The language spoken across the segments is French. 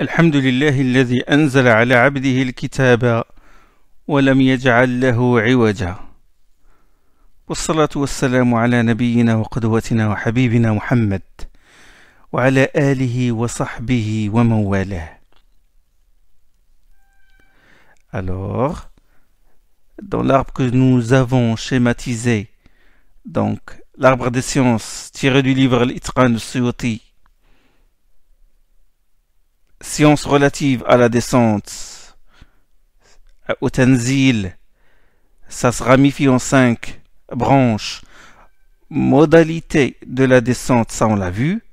الحمد لله الذي أنزل على عبده الكتاب ولم يجعل له عوجا والصلاة والسلام على نبينا وقدوتنا وحبيبنا محمد وعلى آله وصحبه ومن والاه. Alors, dans l'arbre que nous avons schématisé, donc l'arbre des sciences tiré du livre Al-Itqan al-Suyuti, sciences relatives à la descente, au Tanzil, ça se ramifie en 5 branches. Modalité de la descente, ça on l'a vu.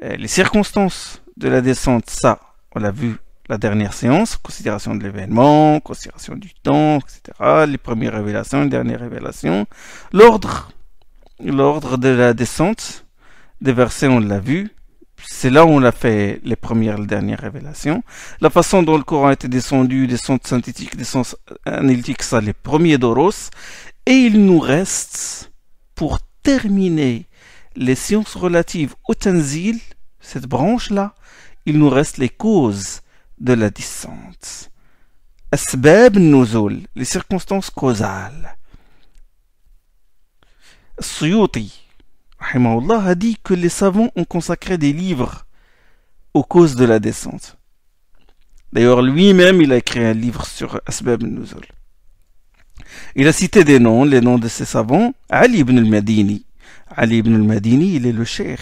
Les circonstances de la descente, ça on l'a vu la dernière séance. Considération de l'événement, considération du temps, etc. Les premières révélations, les dernières révélations. L'ordre de la descente des versets, on l'a vu. C'est là où on a fait les premières et les dernières révélations. La façon dont le Coran a été descendu, descente synthétique, descente analytique, ça les premiers doros. Et il nous reste, pour terminer les sciences relatives au Tanzil, cette branche-là, il nous reste les causes de la descente. Asbab nuzul, les circonstances causales. Suyuti rahimahullah a dit que les savants ont consacré des livres aux causes de la descente. D'ailleurs, lui-même, il a écrit un livre sur Asbab al-Nuzul. Il a cité des noms, les noms de ces savants. Ali ibn al-Madini. Ali ibn al-Madini, il est le cheikh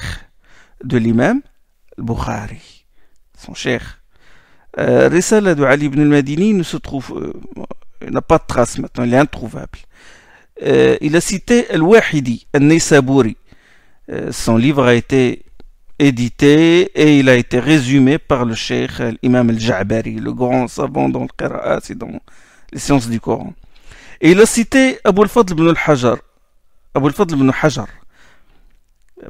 de l'imam al-Bukhari, son cheikh. Risala de Ali ibn al-Madini ne se trouve, n'a pas de trace maintenant, il est introuvable. Il a cité Al-Wahidi, Al-Naysaburi. Son livre a été édité et il a été résumé par le cheikh l'imam al-Ja'bari, le grand savant dans le Qira'at et dans les sciences du Coran. Et il a cité Abu al-Fadl ibn al-Hajar. Abu al-Fadl ibn Hajar.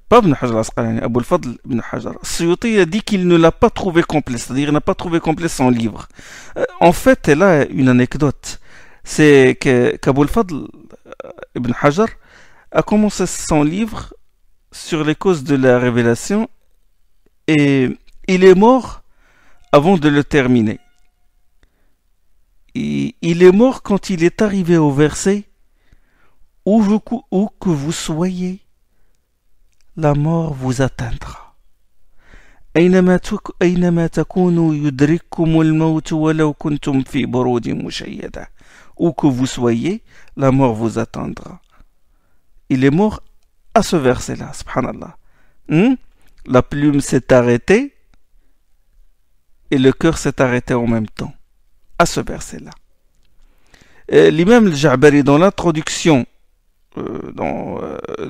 Pas ibn Hajar al-Asqalani, Abu al-Fadl ibn Hajar. Suyuti a dit qu'il ne l'a pas trouvé complet, c'est-à-dire qu'il n'a pas trouvé complet son livre. En fait, elle a une anecdote. C'est qu'Abu al-Fadl ibn Hajar a commencé son livre sur les causes de la révélation et il est mort avant de le terminer. Il est mort quand il est arrivé au verset où que vous soyez, la mort vous atteindra. أينما تكونوا يدرككم الموت ولو كنتم في بروج مشيدة. Où que vous soyez, la mort vous attendra. Il est mort à ce verset-là, subhanallah. La plume s'est arrêtée et le cœur s'est arrêté en même temps, à ce verset-là. L'imam al-Ja'bari, dans l'introduction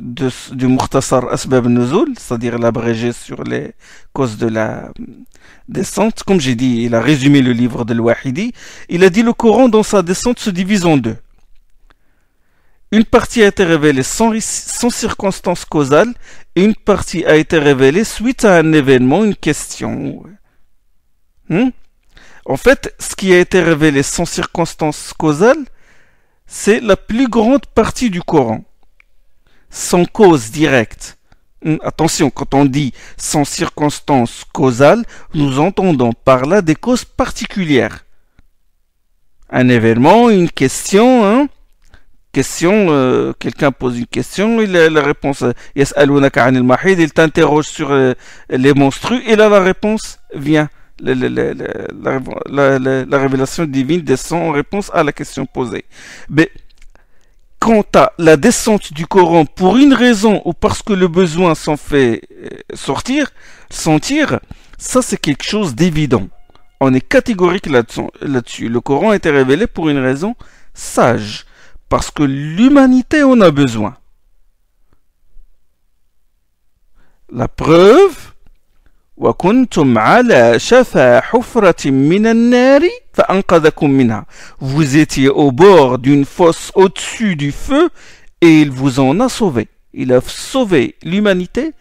du Mukhtasar Asbab al-Nuzul, c'est-à-dire l'abrégé sur les causes de la descente, comme j'ai dit, il a résumé le livre de Al-Wahidi, il a dit le Coran dans sa descente se divise en deux. Une partie a été révélée sans circonstance causale et une partie a été révélée suite à un événement, une question. En fait, ce qui a été révélé sans circonstance causale, c'est la plus grande partie du Coran, sans cause directe. Attention, quand on dit sans circonstance causale, nous entendons par là des causes particulières. Un événement, une question, quelqu'un pose une question, il a la réponse, yas'alunaka 'anil mahid, il t'interroge sur les menstrues, et là la réponse vient. La révélation divine descend en réponse à la question posée. Mais quant à la descente du Coran pour une raison ou parce que le besoin s'en fait sentir, ça c'est quelque chose d'évident. On est catégorique là-dessus. Le Coran a été révélé pour une raison sage, parce que l'humanité en a besoin. La preuve, وَكُنْتُمْ عَلَى شَفَا حُفْرَةٍ مِّنَ النَّارِ فَأَنْقَذَكُمْ مِنْهَا. Vous étiez au bord d'une fosse au-dessus du feu et il vous en a sauvé. Il a sauvé l'humanité,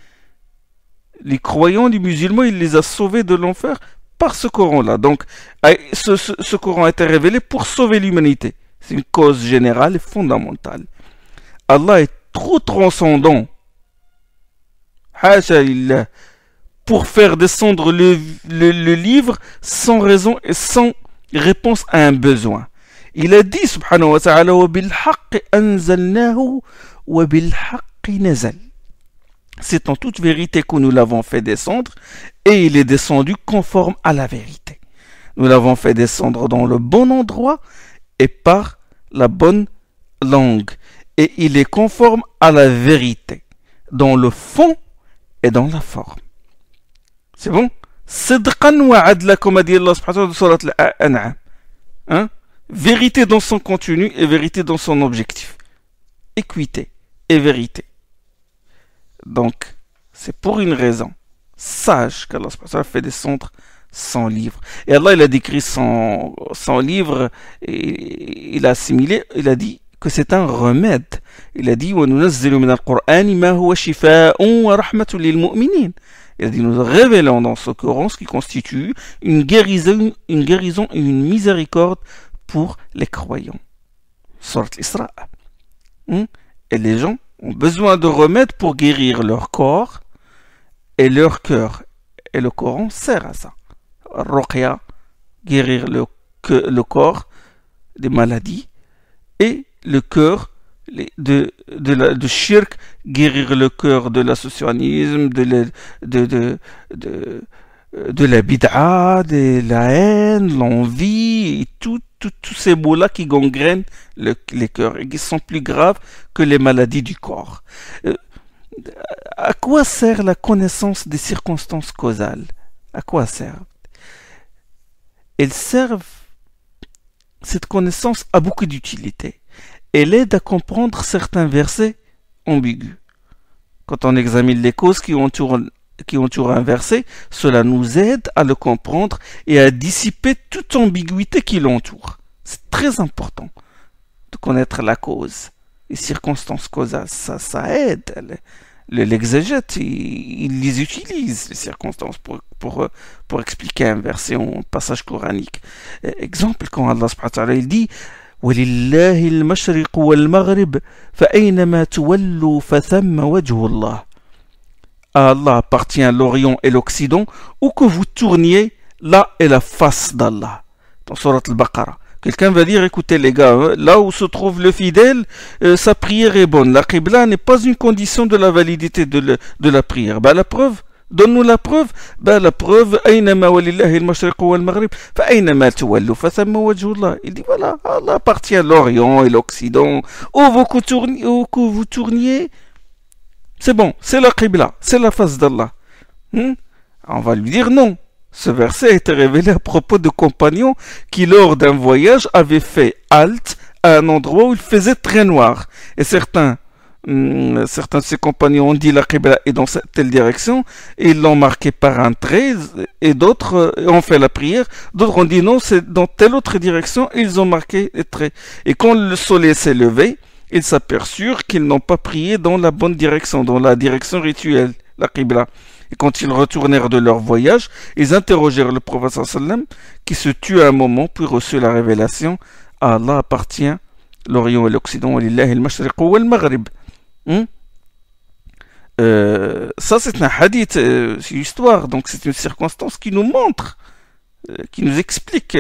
les croyants, les musulmans, il les a sauvés de l'enfer par ce Coran-là. Donc, ce Coran a été révélé pour sauver l'humanité. C'est une cause générale et fondamentale. Allah est trop transcendant. Hasha lillah, pour faire descendre le livre sans raison et sans réponse à un besoin. Il a dit, subhanahu wa ta'ala, وَبِالْحَقِّ أَنزَلْنَاهُ وَبِالْحَقِّ نَزَلْ. C'est en toute vérité que nous l'avons fait descendre, et il est descendu conforme à la vérité. Nous l'avons fait descendre dans le bon endroit et par la bonne langue. Et il est conforme à la vérité, dans le fond et dans la forme. C'est bon? Sidqan wa adla, comme a dit Allah subhanahu wa ta'ala dans Surat Al-An'am. Hein? Vérité dans son contenu et vérité dans son objectif. Équité et vérité. Donc, c'est pour une raison sage qu'Allah subhanahu wa ta'ala fait descendre son livre. Et Allah, il a décrit son livre, et il a assimilé, il a dit que c'est un remède. Il a dit وَنُنَزِّلُ مِنَ الْقُرْآنِ مَا هُوَ شِفَاءٌ وَرَحْمَةٌ لِلْمُؤْمِنِينَ. Il a dit, nous révélons dans ce Coran ce qui constitue une guérison et une miséricorde pour les croyants. Surat Isra. Et les gens ont besoin de remèdes pour guérir leur corps et leur cœur. Et le Coran sert à ça. Ruqya, guérir le corps des maladies, et le cœur de shirk, guérir le cœur de l'associationnisme, de la bid'a, de la haine, l'envie, et tous ces mots-là qui gangrènent les cœurs et qui sont plus graves que les maladies du corps. À quoi sert la connaissance des circonstances causales? À quoi sert? Elles servent, cette connaissance a beaucoup d'utilité. Elle aide à comprendre certains versets ambigus. Quand on examine les causes qui entourent un verset, cela nous aide à le comprendre et à dissiper toute ambiguïté qui l'entoure. C'est très important de connaître la cause, les circonstances causales. Ça aide. L'exégète, il les utilise, les circonstances, pour expliquer un verset ou un passage coranique. Exemple, quand Allah subhanahu wa ta'ala, il dit وَلِلَّهِ الْمَشْرِقُ وَالْمَغْرِبُ فَأَيْنَمَا تُوَلُّوا فَثَمَّ وَجْهُ اللَّهِ. À Allah appartient l'Orient et l'Occident, où que vous tourniez, là est la face d'Allah. Dans Surat Al-Baqarah. Quelqu'un va dire, écoutez les gars, là où se trouve le fidèle, sa prière est bonne. La qibla n'est pas une condition de la validité de la prière. La preuve, donne-nous la preuve. La preuve, أَيْنَمَا وَلِلَّهِ الْمَشْرِقُ وَالْمَغْرِبُ فَأَيْنَمَا تُوَلُّوا فَثَمَّ وَجْهُ اللَّهِ. Il dit, voilà, Allah appartient à l'Orient et l'Occident. Où que vous tourniez, c'est bon, c'est la qibla, c'est la face d'Allah. On va lui dire non. Ce verset a été révélé à propos de compagnons qui, lors d'un voyage, avaient fait halte à un endroit où il faisait très noir. Et certains de ces compagnons ont dit la qibla est dans telle direction, et ils l'ont marqué par un trait, et d'autres ont fait la prière. D'autres ont dit non, c'est dans telle autre direction, et ils ont marqué les traits. Et quand le soleil s'est levé, ils s'aperçurent qu'ils n'ont pas prié dans la bonne direction, dans la direction rituelle, la qibla. Et quand ils retournèrent de leur voyage, ils interrogèrent le prophète sallam, qui se tut à un moment, puis reçut la révélation. À Allah appartient l'Orient et l'Occident. Lillahi al-mashriq wal-maghrib. Ça, c'est un hadith, c'est une histoire, donc c'est une circonstance qui nous montre, qui nous explique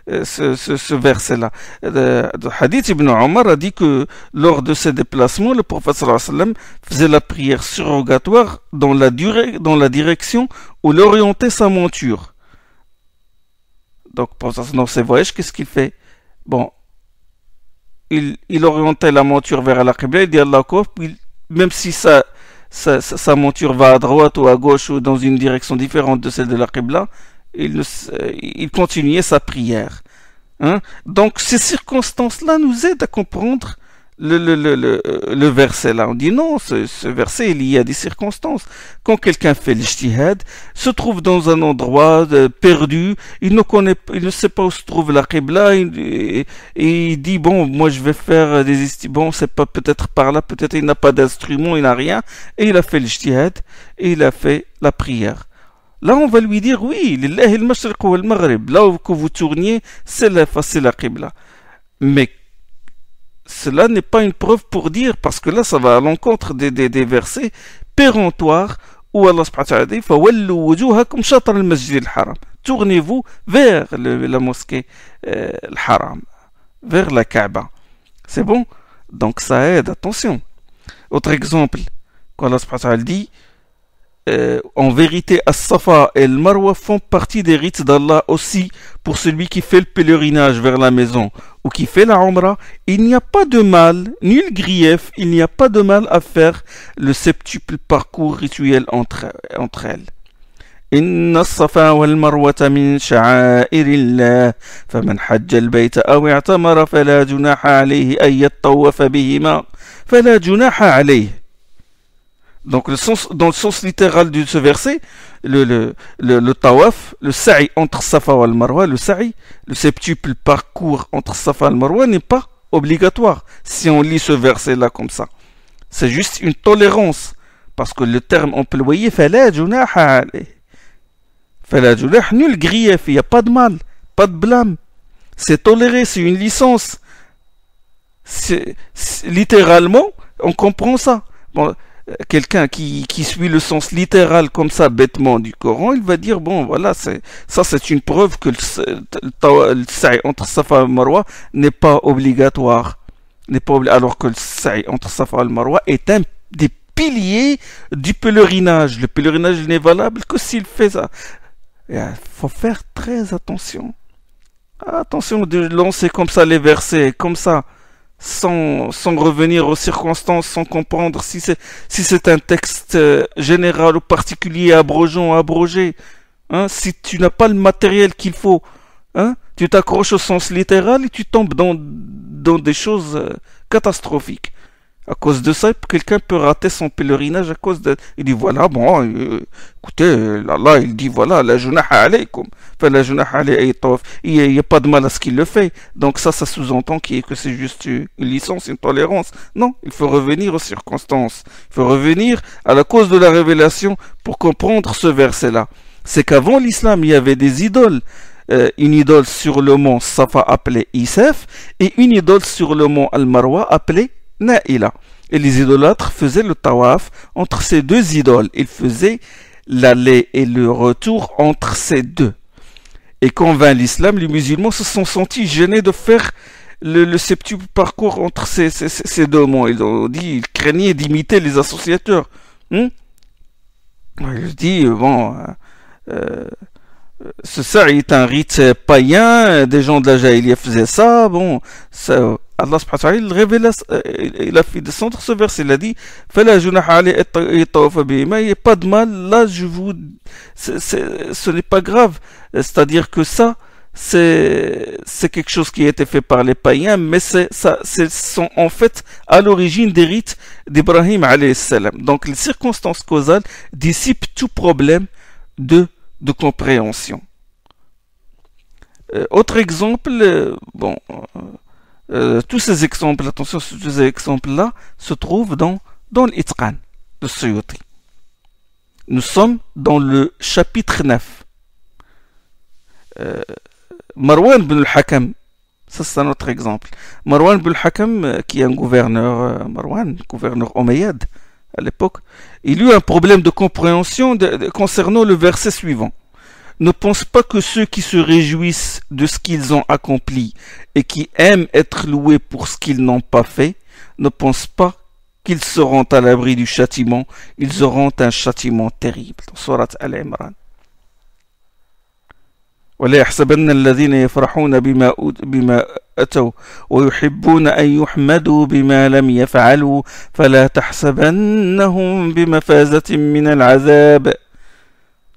ce verset-là. Le hadith Ibn Omar a dit que lors de ses déplacements, le prophète sallallahu alayhi wa sallam faisait la prière surrogatoire dans la direction où l'orientait sa monture. Donc, dans ses voyages, qu'est-ce qu'il fait? Bon, il orientait la monture vers la qibla, il dit Allah Akbar, puis même si sa monture va à droite ou à gauche ou dans une direction différente de celle de la qibla, il continuait sa prière. Donc ces circonstances-là nous aident à comprendre le verset là. On dit non, ce verset est lié à des circonstances. Quand quelqu'un fait l'ijtihad, se trouve dans un endroit perdu, il ne sait pas où se trouve la qibla, et il dit bon, moi je vais faire bon, c'est pas peut-être par là, peut-être il n'a pas d'instrument, il n'a rien, et il a fait l'ijtihad et il a fait la prière. Là, on va lui dire, oui, lillahi al-mashriq wal-maghrib, là où que vous tourniez, c'est la qibla. Mais cela n'est pas une preuve pour dire, parce que là, ça va à l'encontre des versets péremptoires où Allah subhanahu wa ta'ala dit فَوَلُّوا وُجُوهَكُمْ شَطْرَ الْمَسْجِدِ الْحَرَامِ. Tournez-vous vers la mosquée Al-Haram, vers la Kaaba. C'est bon? Donc ça aide, attention. Autre exemple, quand Allah subhanahu wa ta'ala dit en vérité, As-Safa et Al-Marwa font partie des rites d'Allah aussi pour celui qui fait le pèlerinage vers la maison ou qui fait la Umrah. Il n'y a pas de mal, nul grief, il n'y a pas de mal à faire le septuple parcours rituel entre elles. إن الصفا والمروة من شعائر الله فمن حج البيت أو اعتمر فلا جناح عليه أن يطوف بهما فلا جناح عليه. Donc dans le sens littéral de ce verset, le tawaf, le sa'i entre Safa et Marwa, le septuple parcours entre Safa et Marwa n'est pas obligatoire si on lit ce verset là comme ça. C'est juste une tolérance parce que le terme employé fala junaha alayh. Fala junah, nul grief, il n'y a pas de mal, pas de blâme. C'est toléré, c'est une licence. Littéralement, on comprend ça. Bon, quelqu'un qui suit le sens littéral comme ça bêtement du Coran, il va dire bon voilà, c'est une preuve que le sa'i entre Safa et Marwa n'est pas obligatoire, alors que le sa'i entre Safa et Marwa est un des piliers du pèlerinage. Le pèlerinage n'est valable que s'il fait ça. Il faut faire très attention. Attention de lancer comme ça les versets, comme ça. Sans revenir aux circonstances, sans comprendre si c'est un texte général ou particulier, abrogeant, abrogé. Hein, si tu n'as pas le matériel qu'il faut, hein, tu t'accroches au sens littéral et tu tombes dans des choses catastrophiques. À cause de ça, quelqu'un peut rater son pèlerinage à cause de... Il dit voilà, bon, écoutez, Allah, il dit voilà, la junaha alaykum. Enfin, la junaha alayhi tawaf. Il n'y a pas de mal à ce qu'il le fait. Donc ça sous-entend que c'est juste une licence, une tolérance. Non, il faut revenir aux circonstances. Il faut revenir à la cause de la révélation pour comprendre ce verset-là. C'est qu'avant l'islam, il y avait des idoles. Une idole sur le mont Safa appelée Isaf et une idole sur le mont Al-Marwa appelée Naïla. Et les idolâtres faisaient le tawaf entre ces deux idoles. Ils faisaient l'aller et le retour entre ces deux. Et quand vint l'islam, les musulmans se sont sentis gênés de faire le septuple parcours entre ces deux monts. Ils ont dit, ils craignaient d'imiter les associateurs. Ils disent, bon, ça est un rite païen, des gens de la Jahiliya faisaient ça, bon, ça... Allah subhanahu wa ta'ala, il révèle, il a fait descendre ce verset, il a dit فَلَا جُنَاحَ عَلَيْهِ أَن يَطَّوَفَ بِهِمَا. Il n'y a pas de mal, là ce n'est pas grave, c'est-à-dire que ça c'est quelque chose qui a été fait par les païens, mais sont en fait à l'origine des rites d'Ibrahim alayhi salam. Donc les circonstances causales dissipent tout problème de compréhension. Autre exemple, bon, tous ces exemples, attention, tous ces exemples-là se trouvent dans l'Itqan de Suyuti. Nous sommes dans le chapitre 9. Marwan bin al-Hakam, ça c'est un autre exemple. Marwan bin al-Hakam, qui est un gouverneur, gouverneur omeyyade à l'époque, il eut un problème de compréhension concernant le verset suivant. Ne pense pas que ceux qui se réjouissent de ce qu'ils ont accompli et qui aiment être loués pour ce qu'ils n'ont pas fait, ne pensent pas qu'ils seront à l'abri du châtiment. Ils auront un châtiment terrible. Surat Al-Imran. ولا يحسبن الذين يفرحون بما أتوا ويحبون أن يحمدوا بما لم يفعلوا فلا تحسبنهم بمفازة من العذاب.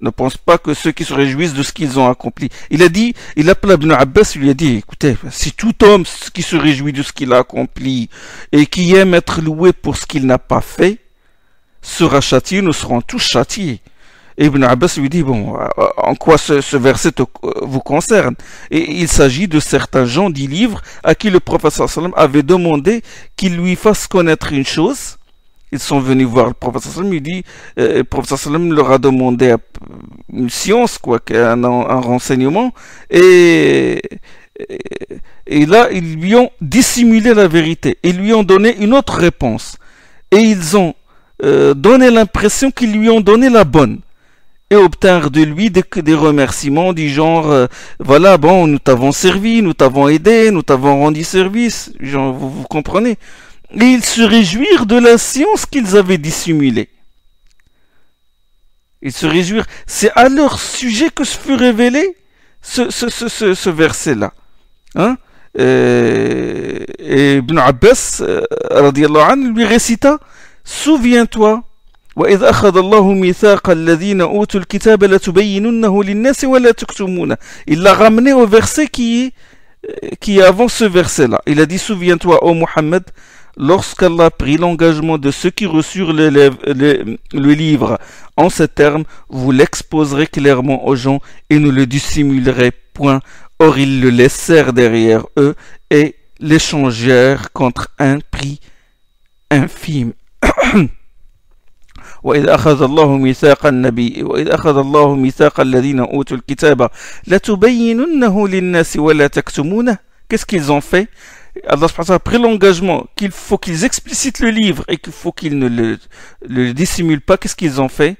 Ne pense pas que ceux qui se réjouissent de ce qu'ils ont accompli. Il appela Ibn Abbas, il lui a dit, écoutez, si tout homme qui se réjouit de ce qu'il a accompli et qui aime être loué pour ce qu'il n'a pas fait, sera châtié, nous serons tous châtiés. Et Ibn Abbas lui dit, bon, en quoi ce verset vous concerne? Et il s'agit de certains gens du livre à qui le prophète sallam avait demandé qu'il lui fasse connaître une chose. Ils sont venus voir le prophète sallam, il dit, le prophète sallam leur a demandé une science, quoi, un renseignement, et là, ils lui ont dissimulé la vérité, ils lui ont donné une autre réponse, et ils ont donner l'impression qu'ils lui ont donné la bonne et obtenir de lui des remerciements du genre voilà, bon, nous t'avons servi, nous t'avons aidé, nous t'avons rendu service, genre, vous comprenez? Et ils se réjouirent de la science qu'ils avaient dissimulée. Ils se réjouirent. C'est à leur sujet que se fut révélé ce verset-là. Hein? Et Ibn Abbas, radiallahu anhu, lui récita: souviens-toi, وإذ أخذ الله ميثاق الذين أوتوا الكتاب لتبيننه للناس ولا تكتمونه. Il l'a ramené au verset qui est avant ce verset-là. Il a dit: souviens-toi, ô Muhammad, lorsqu'Allah prit l'engagement de ceux qui reçurent le livre en ces termes, vous l'exposerez clairement aux gens et ne le dissimulerez point. Or ils le laissèrent derrière eux et l'échangèrent contre un prix infime. وإذ أخذ الله ميثاق النبي وإذ أخذ الله ميثاق الذين أوتوا الكتاب لتبيننه للناس ولا تكتمونه. Qu'est-ce qu'ils ont fait? Allah a pris l'engagement qu'il faut qu'ils explicitent le livre et qu'il faut qu'ils ne le dissimulent pas. Qu'est-ce qu'ils ont fait?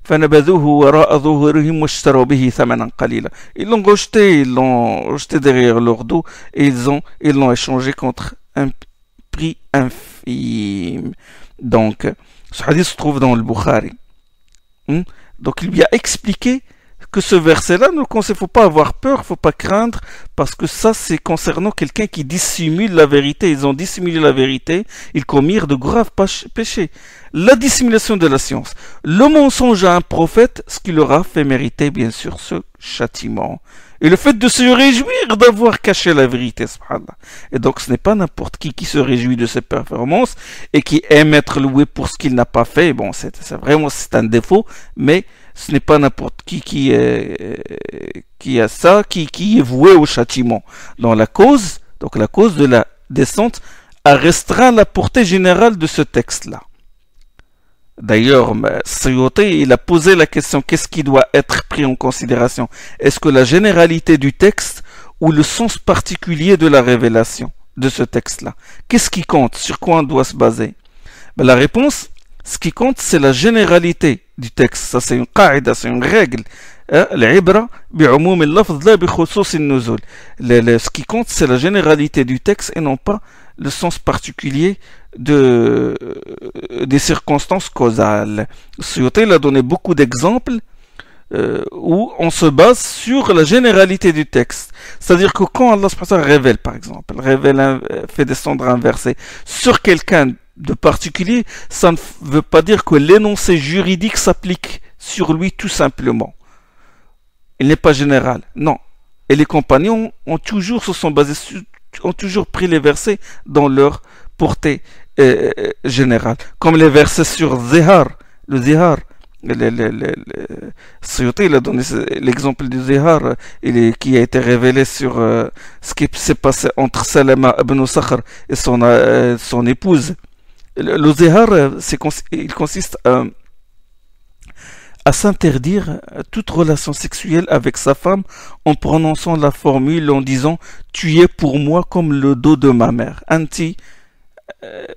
فنبذوه وراء ظهورهم واشتروا به ثمنا قليلا. Ils l'ont rejeté derrière leur dos et ils l'ont échangé contre un prix infime. Donc, ce hadith se trouve dans le Bukhari. Donc, il lui a expliqué que ce verset-là, il ne faut pas avoir peur, il ne faut pas craindre, parce que ça, c'est concernant quelqu'un qui dissimule la vérité. Ils ont dissimulé la vérité, ils commirent de graves péchés. La dissimulation de la science, le mensonge à un prophète, ce qui leur a fait mériter, bien sûr, ce châtiment. Et le fait de se réjouir d'avoir caché la vérité, subhanallah. Et donc, ce n'est pas n'importe qui se réjouit de ses performances et qui aime être loué pour ce qu'il n'a pas fait. Bon, c'est un défaut, mais ce n'est pas n'importe qui a ça, qui est voué au châtiment. Donc la cause de la descente a restreint la portée générale de ce texte-là. D'ailleurs, Suyuti, il a posé la question: qu'est-ce qui doit être pris en considération? Est-ce que la généralité du texte ou le sens particulier de la révélation de ce texte-là? Qu'est-ce qui compte? Sur quoi on doit se baser? La réponse, ce qui compte, c'est la généralité du texte. Ça, c'est une qaïda, c'est une règle. Ce qui compte, c'est la généralité du texte et non pas le sens particulier des circonstances causales. Suyuti a donné beaucoup d'exemples où on se base sur la généralité du texte. C'est-à-dire que quand Allah révèle, par exemple, fait descendre un verset sur quelqu'un de particulier, ça ne veut pas dire que l'énoncé juridique s'applique sur lui tout simplement. Il n'est pas général, non. Et les compagnons ont toujours pris les versets dans leur portée générale. Comme les versets sur Zihar, le Zihar. Suyuti, il a donné l'exemple du Zihar qui a été révélé sur ce qui s'est passé entre Salama ibn Sakhr et son épouse. Le Zihar, il consiste à s'interdire toute relation sexuelle avec sa femme en prononçant la formule en disant: tu es pour moi comme le dos de ma mère. Anti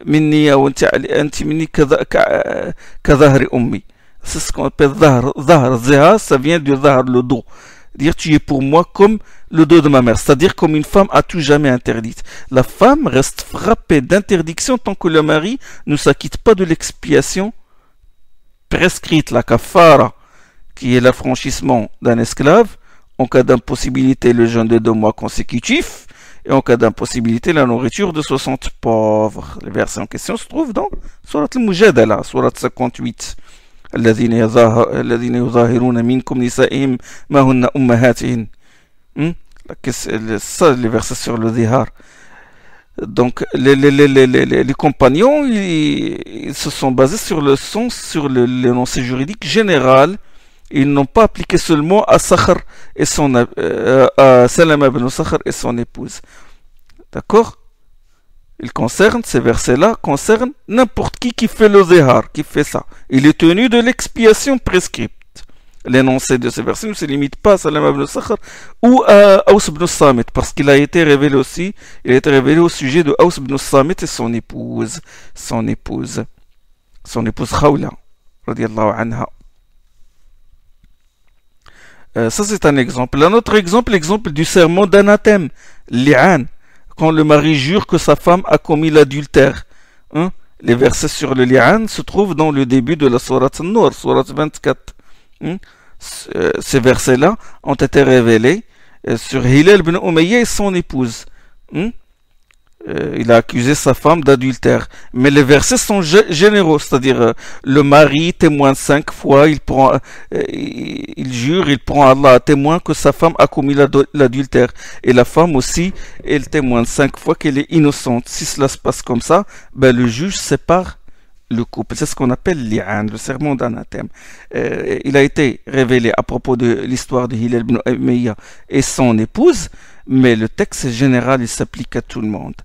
minni kadhahri ummi. C'est ce qu'on appelle zahar. Zahar, ça vient du zahar, le dos. Dire: tu es pour moi comme le dos de ma mère, c'est-à-dire comme une femme à tout jamais interdite. La femme reste frappée d'interdiction tant que le mari ne s'acquitte pas de l'expiation prescrite, la kafara, qui est l'affranchissement d'un esclave, en cas d'impossibilité le jeûne de 2 mois consécutifs, et en cas d'impossibilité la nourriture de 60 pauvres. Le verset en question se trouve dans Surat al-Mujadala, Surat 58. الذين يظاهرون منكم نسائهم ما هن أمهاتهن. Ça, les versets sur le zihar. Donc, les compagnons, ils se sont basés sur le sens, sur l'énoncé juridique général. Ils n'ont pas appliqué seulement à Sakhr et à Salama ibn Sakhr et son épouse. D'accord? Ces versets-là concernent n'importe qui fait le zihar, qui fait ça. Il est tenu de l'expiation prescrite. L'énoncé de ces versets ne se limite pas à Salama ibn Sakhr ou à Aws ibn Samit, parce qu'il a été révélé aussi, il a été révélé au sujet de Aws ibn Samit et son épouse. son épouse Khawla, radiallahu anha. Ça c'est un exemple. Un autre exemple, l'exemple du serment d'anathème, li'an, quand le mari jure que sa femme a commis l'adultère. Hein? Les versets sur le li'an se trouvent dans le début de la sourate An-Nur, sourate 24. Hein? Ces versets-là ont été révélés sur Hilal ibn Umayya et son épouse. Hein? Il a accusé sa femme d'adultère. Mais les versets sont généraux, c'est-à-dire le mari témoigne 5 fois, il jure, il prend Allah à témoin que sa femme a commis l'adultère. Et la femme aussi, elle témoigne 5 fois qu'elle est innocente. Si cela se passe comme ça, ben le juge sépare le couple. C'est ce qu'on appelle l'i'an, le serment d'anathème. Il a été révélé à propos de l'histoire de Hilal ibn Umayya et son épouse, mais le texte général, il s'applique à tout le monde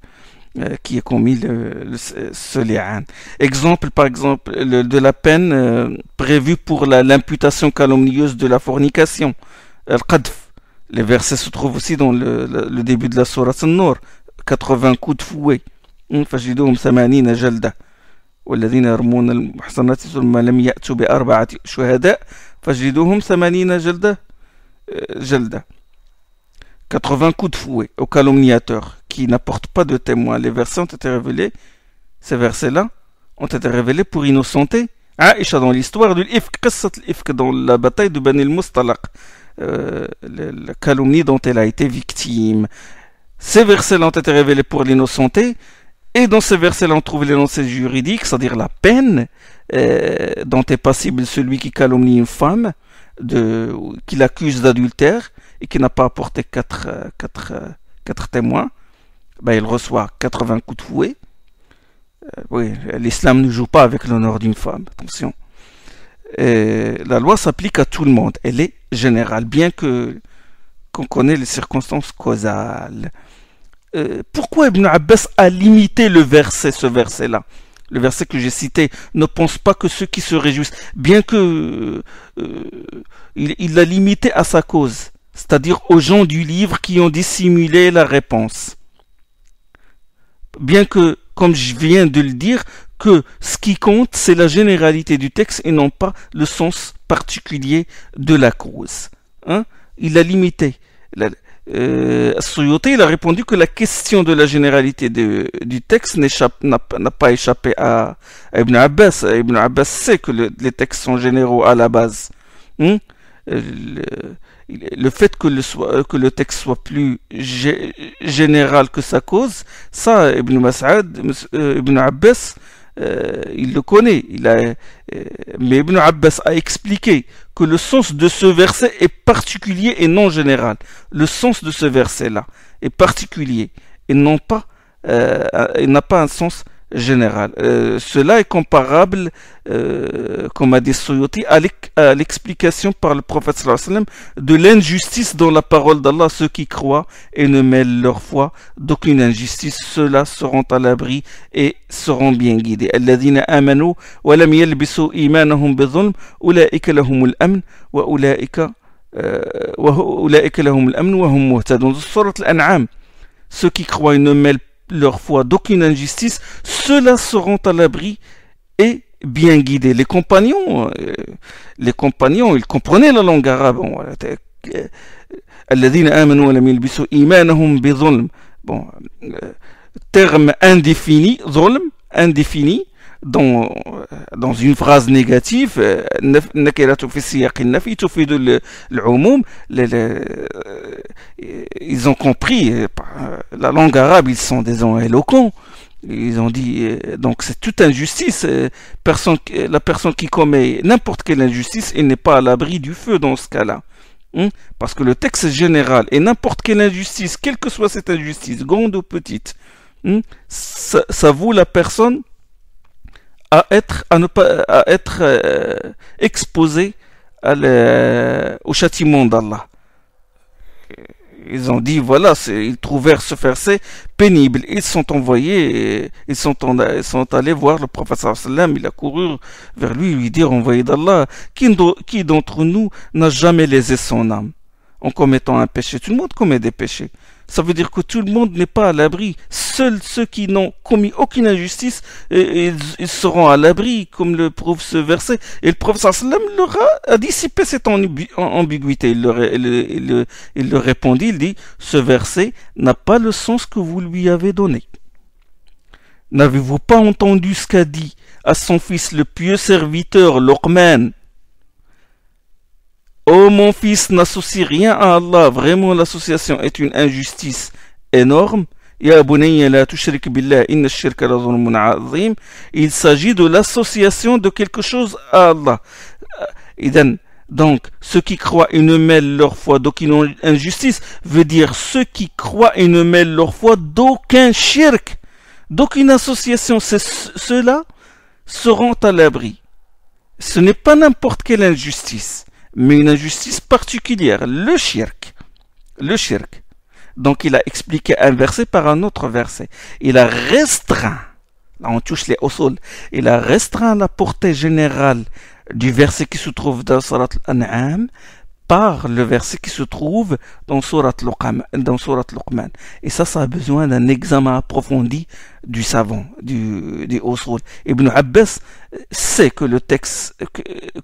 qui a commis ce li'an. Exemple, par exemple, de la peine prévue pour l'imputation calomnieuse de la fornication, al-qadf. Les versets se trouvent aussi dans le début de la sourate An-Nur, 80 coups de fouet. فَجْلِدُوهُمْ 80 جلدة والذين يرمون المحصنات ثم لم يأتوا بأربعة شهداء فَجْلِدُوهُمْ 80 جلدة. 80 coups de fouet aux calomniateurs qui n'apportent pas de témoins. Les versets ont été révélés, ces versets-là ont été révélés pour innocenter Aïcha dans l'histoire de l'Ifk, dans la bataille de Bani al-Mustalaq, la calomnie dont elle a été victime. Ces versets-là ont été révélés pour l'innocenter, et dans ces versets-là on trouve l'énoncé juridique, c'est-à-dire la peine dont est passible celui qui calomnie une femme, qui l'accuse d'adultère, et qui n'a pas apporté 4 témoins, ben il reçoit 80 coups de fouet. Oui, l'islam ne joue pas avec l'honneur d'une femme, attention. Et la loi s'applique à tout le monde, elle est générale, bien qu'on connaît les circonstances causales. Pourquoi Ibn Abbas a limité ce verset-là? Le verset que j'ai cité, ne pense pas que ceux qui se réjouissent, bien que il l'a limité à sa cause, c'est-à-dire aux gens du livre qui ont dissimulé la réponse. Bien que, comme je viens de le dire, que ce qui compte, c'est la généralité du texte et non pas le sens particulier de la cause. Hein? Il a limité. Suyuti, il a répondu que la question de la généralité du texte n'a pas échappé à Ibn Abbas. Ibn Abbas sait que les textes sont généraux à la base. Hein? Le fait que le texte soit plus général que sa cause, ça, Ibn Abbas, il le connaît. Mais Ibn Abbas a expliqué que le sens de ce verset est particulier et non général. Le sens de ce verset-là est particulier et non pas, il n'a pas un sens général. Cela est comparable, comme a dit Suyuti, à l'explication par le prophète sallallahu alayhi wa sallam de l'injustice dans la parole d'Allah. Ceux qui croient et ne mêlent leur foi d'aucune injustice, ceux-là seront à l'abri et seront bien guidés. الذين آمنوا ولم يلبسوا إيمانهم بظلم أولئك لهم الأمن وأولئك لهم الأمن وهم مهتدون. Sourate Al-An'am. Ceux qui croient et ne mêlent leur foi d'aucune injustice, ceux-là seront à l'abri et bien guidés. Les compagnons, ils comprenaient la langue arabe. الذين آمنوا ولم يلبسوا إيمانهم بظلم. Bon, terme indéfini, ظلم, indéfini, dans une phrase négative, ils ont compris la langue arabe, ils sont des gens éloquents. Ils ont dit, donc c'est toute injustice. La personne qui commet n'importe quelle injustice, elle n'est pas à l'abri du feu dans ce cas-là. Parce que le texte est général, et n'importe quelle injustice, quelle que soit cette injustice, grande ou petite, ça vaut la personne à être exposé au châtiment d'Allah. Ils ont dit, voilà, ils trouvèrent ce verset pénible. Ils sont envoyés, ils sont allés voir le prophète sallallahu alayhi wa sallam. Il a couru vers lui dire, envoyé d'Allah, qui d'entre nous n'a jamais lésé son âme en commettant un péché? Tout le monde commet des péchés. Ça veut dire que tout le monde n'est pas à l'abri. Seuls ceux qui n'ont commis aucune injustice, ils seront à l'abri, comme le prouve ce verset. Et le prophète sallam leur a dissipé cette ambiguïté. Il leur répondit, il dit, ce verset n'a pas le sens que vous lui avez donné. N'avez-vous pas entendu ce qu'a dit à son fils le pieux serviteur Luqman? Oh mon fils, n'associe rien à Allah. Vraiment, l'association est une injustice énorme. Ya bunayya la tushrik billah, inna ash-shirka la zulmun azim. Il s'agit de l'association de quelque chose à Allah. Donc, ceux qui croient et ne mêlent leur foi d'aucune injustice veut dire ceux qui croient et ne mêlent leur foi d'aucun shirk, d'aucune association. Ceux-là seront à l'abri. Ce n'est pas n'importe quelle injustice, mais une injustice particulière, le shirk. Le shirk. Donc il a expliqué un verset par un autre verset. Il a restreint, là on touche les usul, il a restreint la portée générale du verset qui se trouve dans Surat Al-An'am par le verset qui se trouve dans Surat Luqman. Et ça a besoin d'un examen approfondi du savant, du usul. Ibn Abbas sait que le texte,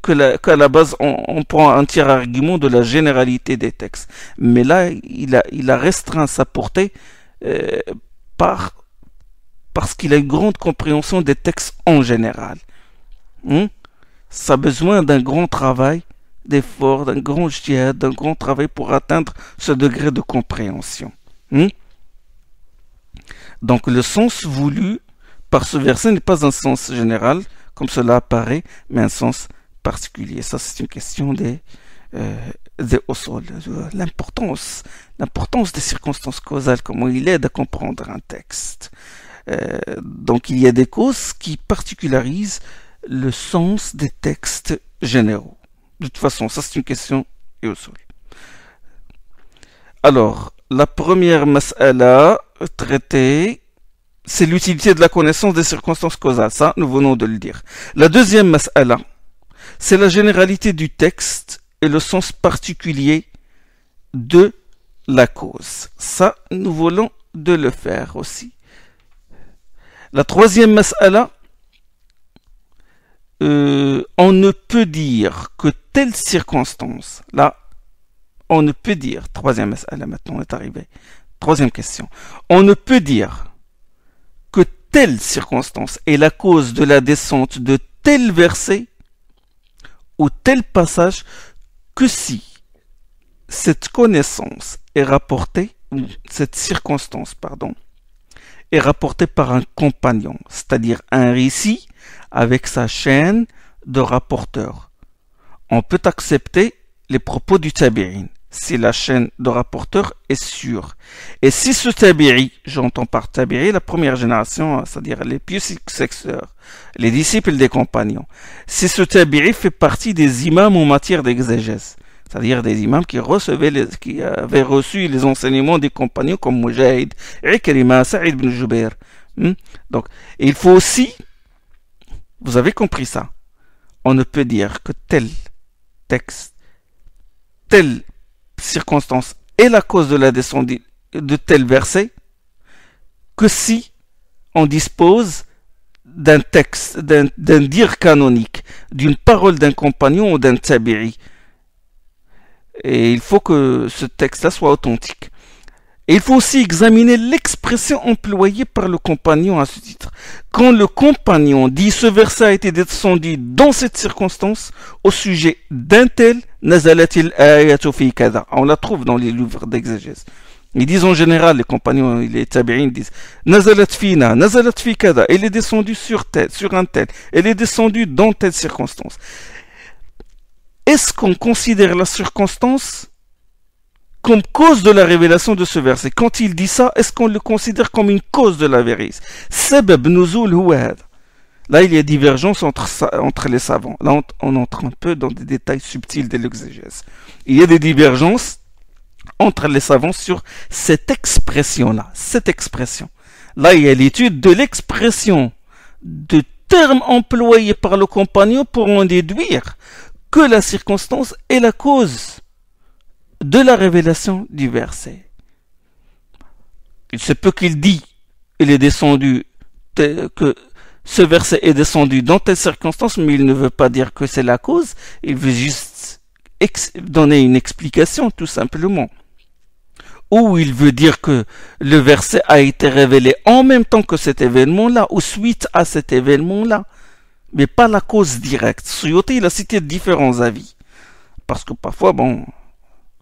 qu'à la base on prend un tiers argument de la généralité des textes. Mais là, il a restreint sa portée parce qu'il a une grande compréhension des textes en général. Ça a besoin d'un grand travail, d'effort, d'un grand ijtihad, d'un grand travail pour atteindre ce degré de compréhension. Donc le sens voulu par ce verset n'est pas un sens général, comme cela apparaît, mais un sens particulier. Ça, c'est une question des usul. L'importance des circonstances causales, comment il aide à comprendre un texte. Donc il y a des causes qui particularisent le sens des textes généraux. De toute façon, ça c'est une question usul. Alors, la première mas'ala traitée, c'est l'utilité de la connaissance des circonstances causales. Ça, nous venons de le dire. La deuxième mas'ala, c'est la généralité du texte et le sens particulier de la cause. Ça, nous voulons de le faire aussi. La troisième mas'ala, on ne peut dire que telle circonstance, là, on ne peut dire, troisième mas'ala maintenant est arrivé, troisième question, on ne peut dire que telle circonstance est la cause de la descente de tel verset ou tel passage que si cette connaissance est rapportée, cette circonstance, pardon, est rapportée par un compagnon, c'est-à-dire un récit avec sa chaîne de rapporteurs. On peut accepter les propos du tabi'in si la chaîne de rapporteurs est sûre. Et si ce tabi'i, j'entends par tabi'i la première génération, c'est-à-dire les pieux successeurs, les disciples des compagnons, si ce tabi'i fait partie des imams en matière d'exégèse, c'est-à-dire des imams qui avaient reçu les enseignements des compagnons comme Mujahid, Ikrima, Sa'id ibn Jubair. Donc, il faut aussi, vous avez compris ça, on ne peut dire que tel texte, telle circonstance est la cause de la descente de tel verset que si on dispose d'un texte, d'un dire canonique, d'une parole d'un compagnon ou d'un tabi'i. Et il faut que ce texte-là soit authentique. Et il faut aussi examiner l'expression employée par le compagnon à ce titre. Quand le compagnon dit ce verset a été descendu dans cette circonstance au sujet d'un tel, nazalatil ayatu fi kada. On la trouve dans les livres d'exégèse. Ils disent en général, les compagnons, les tabi'in disent nazalat fina, nazalat fi kada. Elle est descendue sur un tel. Elle est descendue dans telle circonstance. Est-ce qu'on considère la circonstance comme cause de la révélation de ce verset? Quand il dit ça, est-ce qu'on le considère comme une cause de la vérité? Sabab nuzul huwa hada. Là, il y a divergence entre les savants. Là, on entre un peu dans des détails subtils de l'exégèse. Il y a des divergences entre les savants sur cette expression-là. Cette expression. Là, il y a l'étude de l'expression de termes employés par le compagnon pour en déduire que la circonstance est la cause de la révélation du verset. Il se peut qu'il dit, il est descendu, que ce verset est descendu dans telle circonstance, mais il ne veut pas dire que c'est la cause, il veut juste donner une explication, tout simplement. Ou il veut dire que le verset a été révélé en même temps que cet événement-là, ou suite à cet événement-là, mais pas la cause directe. Suyuti, il a cité différents avis. Parce que parfois, bon,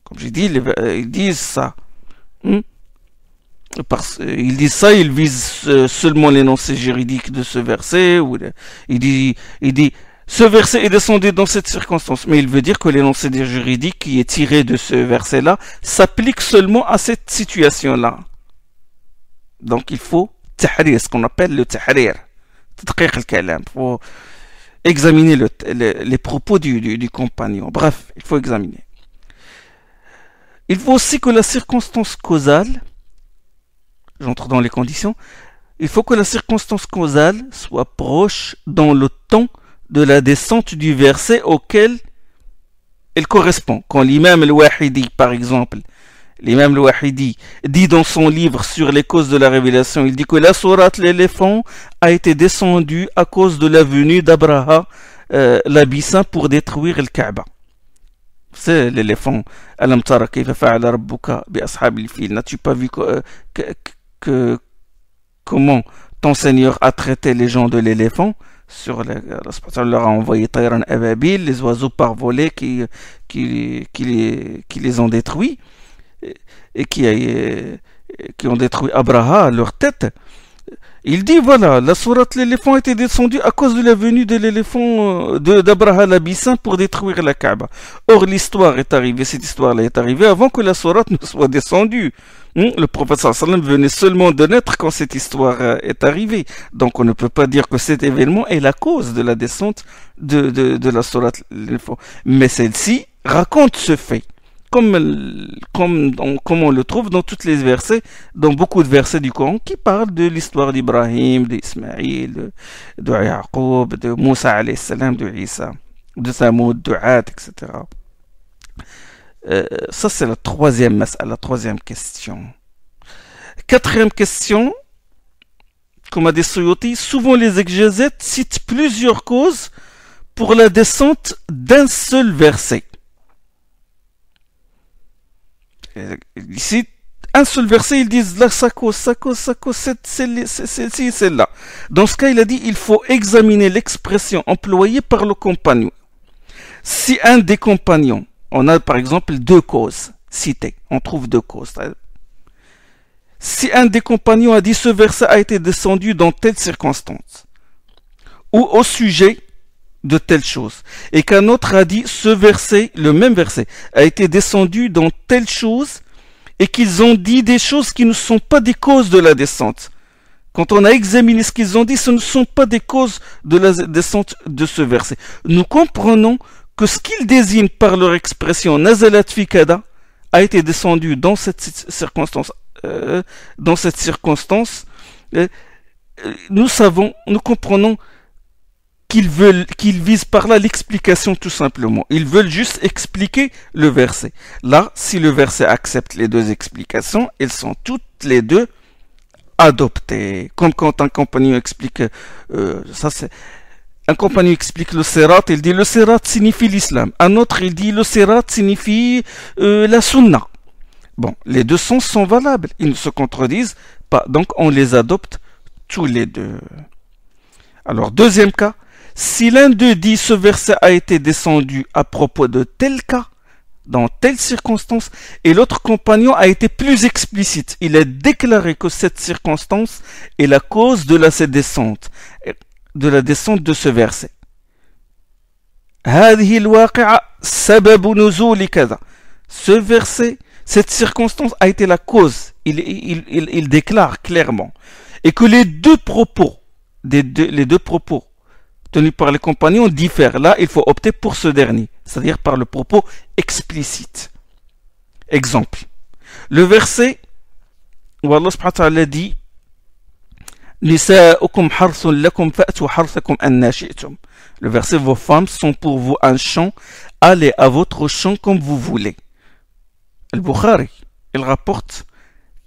comme j'ai dit, ils disent ça. Ils disent ça, ils visent seulement l'énoncé juridique de ce verset. Il dit, ce verset est descendu dans cette circonstance. Mais il veut dire que l'énoncé juridique qui est tiré de ce verset-là s'applique seulement à cette situation-là. Donc il faut tahrir, ce qu'on appelle le tahrir. Il faut examiner les propos du compagnon. Bref, il faut examiner. Il faut aussi que la circonstance causale, j'entre dans les conditions, il faut que la circonstance causale soit proche dans le temps de la descente du verset auquel elle correspond. Quand l'imam al-Wahidi, par exemple, l'imam al-Wahidi dit dans son livre sur les causes de la révélation, il dit que la sourate l'éléphant a été descendue à cause de la venue d'Abraha, l'Abyssin, pour détruire le Kaaba. C'est l'éléphant. Alam tara kayfa fa'ala rabbuka bi ashabil fil. N'as-tu pas vu comment ton Seigneur a traité les gens de l'éléphant? Allah leur a envoyé Tayran Ababil, les oiseaux parvolés qui les ont détruits et qui ont détruit Abraha à leur tête. Il dit voilà, la sourate l'éléphant était descendue à cause de la venue de l'éléphant d'Abraha l'Abyssin pour détruire la Kaaba. Or l'histoire est arrivée, cette histoire-là est arrivée avant que la sourate ne soit descendue. Le prophète sallam venait seulement de naître quand cette histoire est arrivée. Donc on ne peut pas dire que cet événement est la cause de la descente de la sourate l'éléphant. Mais celle-ci raconte ce fait. Comme on le trouve dans tous les versets, dans beaucoup de versets du Coran qui parlent de l'histoire d'Ibrahim, d'Ismaïl, de Yaqub, de Moussa alayhi salam, de Isa, de Samoud, de Ad, etc. Ça c'est la troisième question. Quatrième question, comme a dit Suyuti, souvent les exégètes citent plusieurs causes pour la descente d'un seul verset. Ici, un seul verset, ils disent là, sa cause, celle-ci, celle-là. Dans ce cas, il a dit il faut examiner l'expression employée par le compagnon. Si un des compagnons, on a par exemple deux causes citées, on trouve deux causes. Si un des compagnons a dit ce verset a été descendu dans telle circonstance, ou au sujet de telle chose, et qu'un autre a dit ce verset, le même verset, a été descendu dans telle chose, et qu'ils ont dit des choses qui ne sont pas des causes de la descente. Quand on a examiné ce qu'ils ont dit, ce ne sont pas des causes de la descente de ce verset. Nous comprenons que ce qu'ils désignent par leur expression nazalat fi kada a été descendu dans cette circonstance. Nous comprenons qu'ils visent par là l'explication tout simplement. Ils veulent juste expliquer le verset. Là, si le verset accepte les deux explications, elles sont toutes les deux adoptées. Comme quand un compagnon explique, un compagnon explique le sirat, il dit le sirat signifie l'islam. Un autre, il dit le sirat signifie la sunna. Bon, les deux sens sont valables. Ils ne se contredisent pas. Donc, on les adopte tous les deux. Alors, deuxième cas, si l'un d'eux dit ce verset a été descendu à propos de tel cas, dans telle circonstance, et l'autre compagnon a été plus explicite. Il a déclaré que cette circonstance est la cause de la descente de ce verset. Ce verset, cette circonstance a été la cause. Il déclare clairement. Et que les deux propos tenus par les compagnons diffèrent. Là, il faut opter pour ce dernier, c'est-à-dire par le propos explicite. Exemple. Le verset où Allah subhanahu wa ta'ala dit Nisa'ukum harthun lakum fa'tu harthakum anna shi'tum. Le verset vos femmes sont pour vous un champ, allez à votre champ comme vous voulez. Al-Bukhari, il rapporte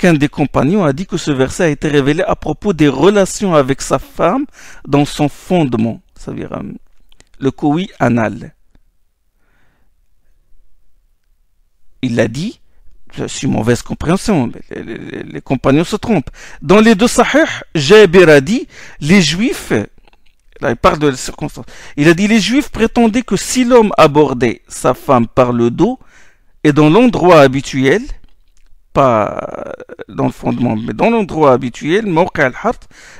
qu'un des compagnons a dit que ce verset a été révélé à propos des relations avec sa femme dans son fondement, c'est-à-dire le coït anal. Il l'a dit, c'est une mauvaise compréhension, les compagnons se trompent. Dans les deux sahih, Jabir a dit, les juifs, là il parle de la circonstance, il a dit les juifs prétendaient que si l'homme abordait sa femme par le dos et dans l'endroit habituel, pas dans le fondement, mais dans l'endroit habituel,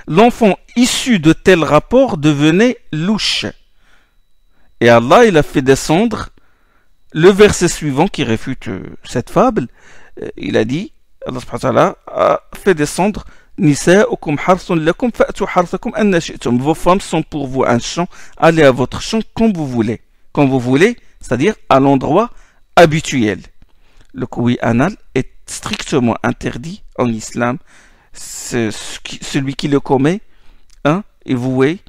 l'enfant issu de tel rapport devenait louche. Et Allah, il a fait descendre le verset suivant qui réfute cette fable. Il a dit, Allah subhanahu wa ta'ala a fait descendre Nisa'ukum harsun lakum fa'tu harsakum anna shi'tum. Vos femmes sont pour vous un champ, allez à votre champ comme vous voulez. Quand vous voulez, c'est-à-dire à l'endroit habituel. Le coït anal est strictement interdit en islam. Celui qui le commet est voué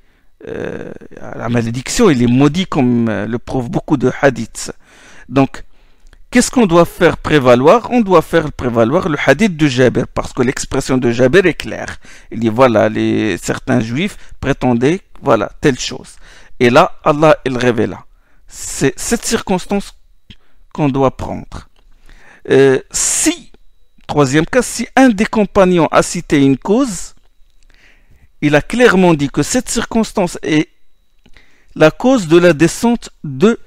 à la malédiction. Il est maudit comme le prouvent beaucoup de hadiths. Donc, qu'est-ce qu'on doit faire prévaloir? On doit faire prévaloir le hadith de Jabir, parce que l'expression de Jabir est claire. Il dit, voilà, certains juifs prétendaient, voilà, telle chose. Et là, Allah, il révéla. C'est cette circonstance qu'on doit prendre. Troisième cas, si un des compagnons a cité une cause, il a clairement dit que cette circonstance est la cause de la descente de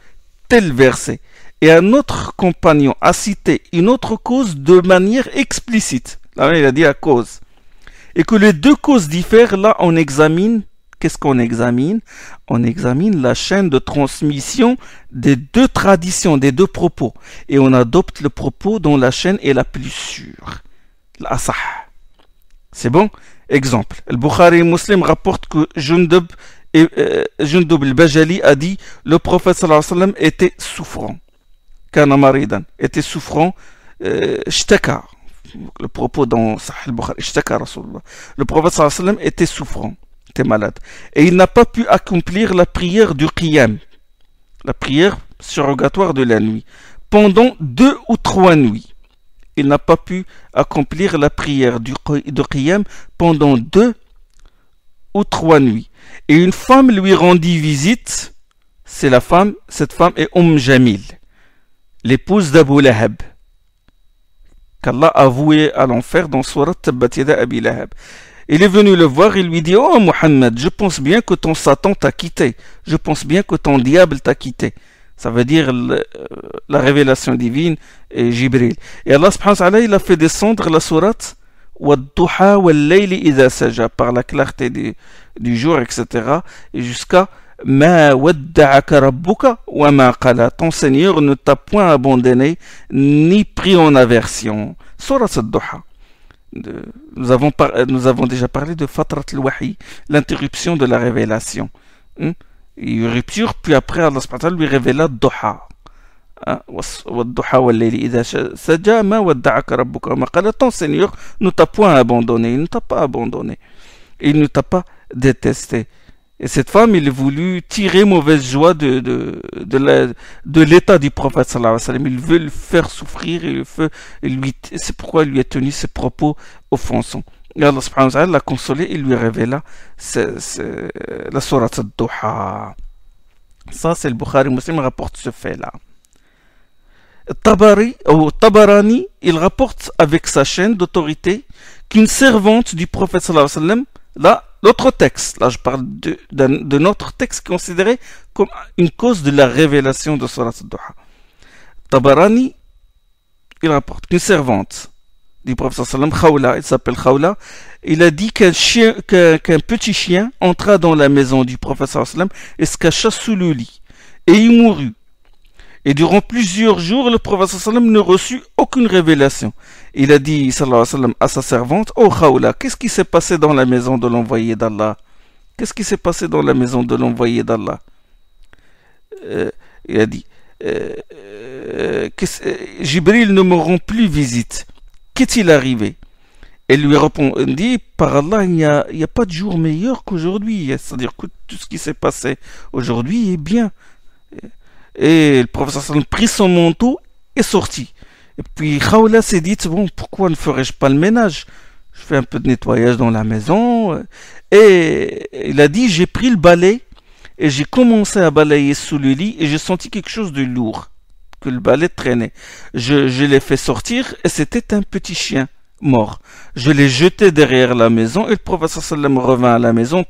tel verset. Et un autre compagnon a cité une autre cause de manière explicite. Là, il a dit la cause. Et que les deux causes diffèrent, là, on examine. Qu'est-ce qu'on examine? On examine la chaîne de transmission des deux traditions, des deux propos. Et on adopte le propos dont la chaîne est la plus sûre. L'asah. C'est bon? Exemple. Le Bukhari Muslim rapporte que Jundub al-Bajali a dit le prophète sallallahu alayhi wa sallam était souffrant. Kana maridan, était souffrant. Shtaka. Le propos dans Sahih al-Bukhari. Shtaka Rasulullah. Le prophète sallallahu alayhi wa sallam était souffrant. Était malade. Et il n'a pas pu accomplir la prière du qiyam. La prière surrogatoire de la nuit. Pendant 2 ou 3 nuits. Il n'a pas pu accomplir la prière du qiyam pendant 2 ou 3 nuits. Et une femme lui rendit visite. Cette femme est Jamil, l'épouse d'Abu Lahab, qu'Allah a voué à l'enfer dans Surat Tabbat Yada Abi Lahab. Il est venu le voir, il lui dit, oh Mohammed, je pense bien que ton Satan t'a quitté, je pense bien que ton diable t'a quitté. Ça veut dire la révélation divine et Jibril. Et Allah subhanahu wa ta'ala, il a fait descendre la sourate Wad-duha wal-layli idha saja, par la clarté du jour, etc. Et jusqu'à Ma wadda'aka rabbuka wa ma qala. Ton Seigneur ne t'a point abandonné ni pris en aversion. Sourate Ad-duha. Nous avons déjà parlé de Fatrat al-Wahi, l'interruption de la révélation. Il y a une rupture, puis après Allah subhanahu wa ta'ala lui révéla Duha. Wad-duha wal-layli idha saja ma wadda'aka rabbuka wa ma qala. Ton Seigneur ne t'a point abandonné, il ne t'a pas abandonné. Il ne t'a pas détesté. Et cette femme, il a voulu tirer mauvaise joie de l'état du prophète sallallahu alayhi wa sallam. Il veut le faire souffrir, c'est pourquoi il lui a tenu ses propos offensants. Et Allah subhanahu wa ta'ala l'a consolé et lui révéla la sourate Ad-duha. Ça, c'est le Bukhari Muslim rapporte ce fait-là. Tabarani, il rapporte avec sa chaîne d'autorité qu'une servante du prophète sallallahu alayhi wa sallam, là, l'autre texte, là je parle de notre texte considéré comme une cause de la révélation de Surat Ad-duha. Tabarani, il rapporte qu'une servante du prophète sallallahu alayhi wa sallam, Khawla, il s'appelle Khawla, il a dit qu'un petit chien entra dans la maison du prophète sallallahu alayhi wa sallam et se cacha sous le lit. Et il mourut. Et durant plusieurs jours, le prophète sallallahu alayhi wa sallam ne reçut aucune révélation. Il a dit sallallahu alayhi wa sallam à sa servante, oh Khawla, qu'est-ce qui s'est passé dans la maison de l'envoyé d'Allah? Qu'est-ce qui s'est passé dans la maison de l'envoyé d'Allah? Il a dit, Jibril ne me rend plus visite. Qu'est-il arrivé? Elle lui répondit, par Allah, il n'y a pas de jour meilleur qu'aujourd'hui. C'est-à-dire que tout ce qui s'est passé aujourd'hui est bien. Et le prophète sallallahu alayhi wa sallam prit son manteau et sortit. Et puis Khawla s'est dit, bon, pourquoi ne ferais-je pas le ménage? Je fais un peu de nettoyage dans la maison. Et il a dit, j'ai pris le balai et j'ai commencé à balayer sous le lit et j'ai senti quelque chose de lourd, que le balai traînait. Je l'ai fait sortir et c'était un petit chien mort. Je l'ai jeté derrière la maison et le prophète sallam revint à la maison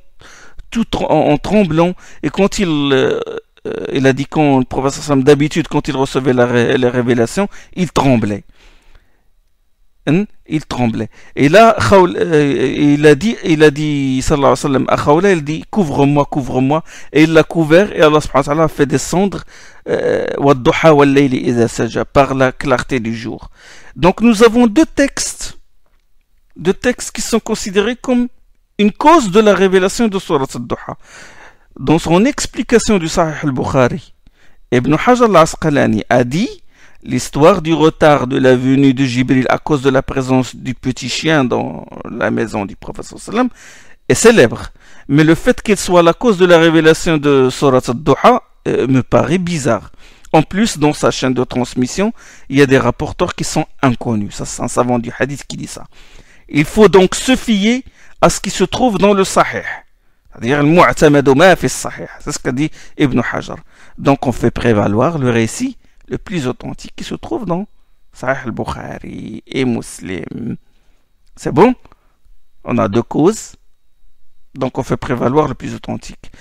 tout en tremblant. Et quand il a dit, quand le prophète sallam, d'habitude, quand il recevait la révélation, il tremblait. Il tremblait. Et là, il a dit, sallallahu alayhi wa sallam, à Khawla, il dit, couvre-moi, couvre-moi. Et il l'a couvert, et Allah subhanahu wa ta'ala a fait descendre, Wadduha wal layli idha saja, par la clarté du jour. Donc nous avons deux textes qui sont considérés comme une cause de la révélation de Surat al-Duha. Dans son explication du Sahih al-Bukhari, Ibn Hajar al-Asqalani a dit, l'histoire du retard de la venue de Jibril à cause de la présence du petit chien dans la maison du prophète sallam est célèbre. Mais le fait qu'elle soit la cause de la révélation de Surat al-Duha me paraît bizarre. En plus, dans sa chaîne de transmission, il y a des rapporteurs qui sont inconnus. Ça, c'est un savant du hadith qui dit ça. Il faut donc se fier à ce qui se trouve dans le Sahih. C'est-à-dire, le mu'tamadu ma fi Sahih. C'est ce qu'a dit Ibn Hajar. Donc, on fait prévaloir le récit le plus authentique qui se trouve dans Sahih al-Bukhari et Muslim. C'est bon? On a deux causes. Donc, on fait prévaloir le plus authentique.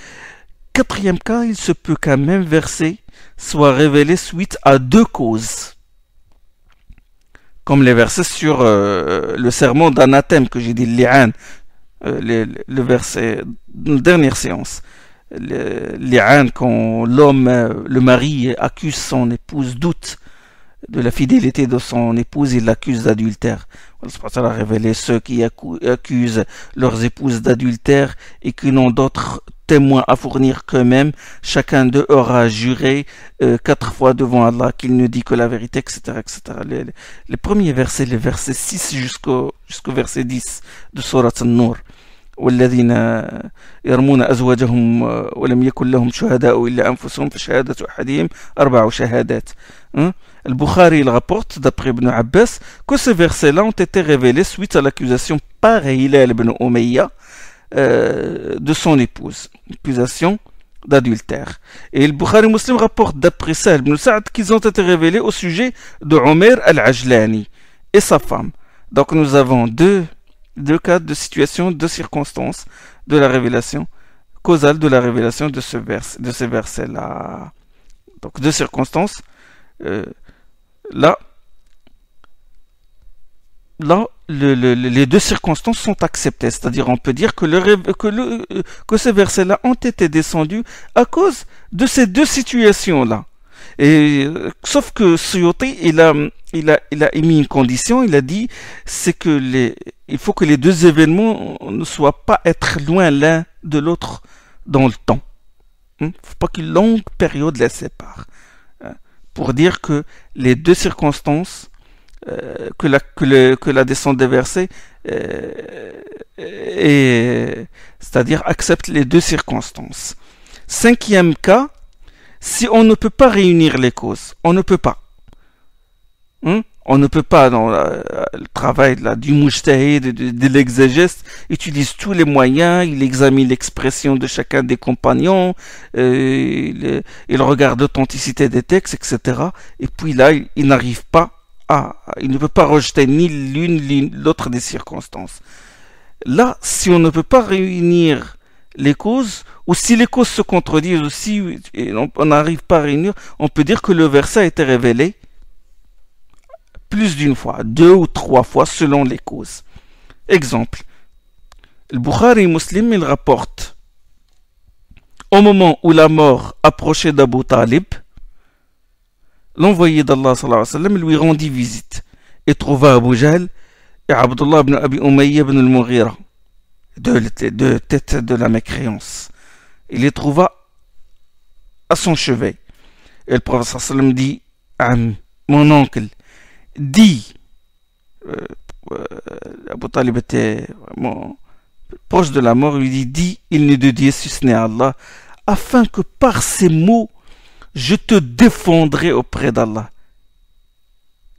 Quatrième cas, il se peut qu'un même verset soit révélé suite à deux causes. Comme les versets sur le sermon d'anathème que j'ai dit, li'an, le verset de la dernière séance. Li'an, quand l'homme, le mari accuse son épouse, doute de la fidélité de son épouse, il l'accuse d'adultère. Allah a révélé ceux qui accusent leurs épouses d'adultère et qui n'ont d'autres témoins à fournir qu'eux-mêmes. Chacun d'eux aura juré 4 fois devant Allah qu'il ne dit que la vérité, etc. etc. Les premiers versets, les versets 6 jusqu'au verset 10 de Surat An-Nur. والذين يرمون أزواجهم ولم يكن لهم شهداء إلا أنفسهم فشهادة أحدهم 4 شهادات. Le Bukhari il rapporte d'après Ibn Abbas que ces versets-là ont été révélés suite à l'accusation par Hilal ibn Umayya de son épouse, accusation d'adultère. Et le Bukhari Muslim rapporte d'après Sahl ibn Sa'd qu'ils ont été révélés au sujet de Umair al-Ajlani et sa femme. Donc nous avons deux cas de situation, deux circonstances de la révélation causale de la révélation de ces versets-là. Donc deux circonstances. Là, les deux circonstances sont acceptées, c'est-à-dire on peut dire que ces versets-là ont été descendus à cause de ces deux situations-là. Et sauf que Suyuti, il a émis une condition, il a dit, c'est que il faut que les deux événements ne soient pas être loin l'un de l'autre dans le temps. Il ne faut pas qu'une longue période les sépare. Pour dire que les deux circonstances, que la descente des versets, c'est-à-dire accepte les deux circonstances. Cinquième cas, si on ne peut pas réunir les causes, on ne peut pas. On ne peut pas, dans le travail du mujtahid, de l'exégèse, utilise tous les moyens, il examine l'expression de chacun des compagnons, il regarde l'authenticité des textes, etc. Et puis là, il n'arrive pas il ne peut pas rejeter ni l'une ni l'autre des circonstances. Là, si on ne peut pas réunir les causes, ou si les causes se contredisent, ou si on n'arrive pas à réunir, on peut dire que le verset a été révélé plus d'une fois, 2 ou 3 fois selon les causes. Exemple, le Bukhari Muslim, il rapporte au moment où la mort approchait d'Abu Talib, l'envoyé d'Allah sallallahu alayhi wa sallam lui rendit visite et trouva Abu Jahl et Abdullah ibn Abi Umayya ibn al-Mughira, deux têtes de la mécréance. Il les trouva à son chevet. Et le prophète sallallahu alayhi wa sallam dit, mon oncle, dit, Abu Talib était vraiment proche de la mort, il dit, il n'est de Dieu si ce n'est Allah, afin que par ces mots, je te défendrai auprès d'Allah.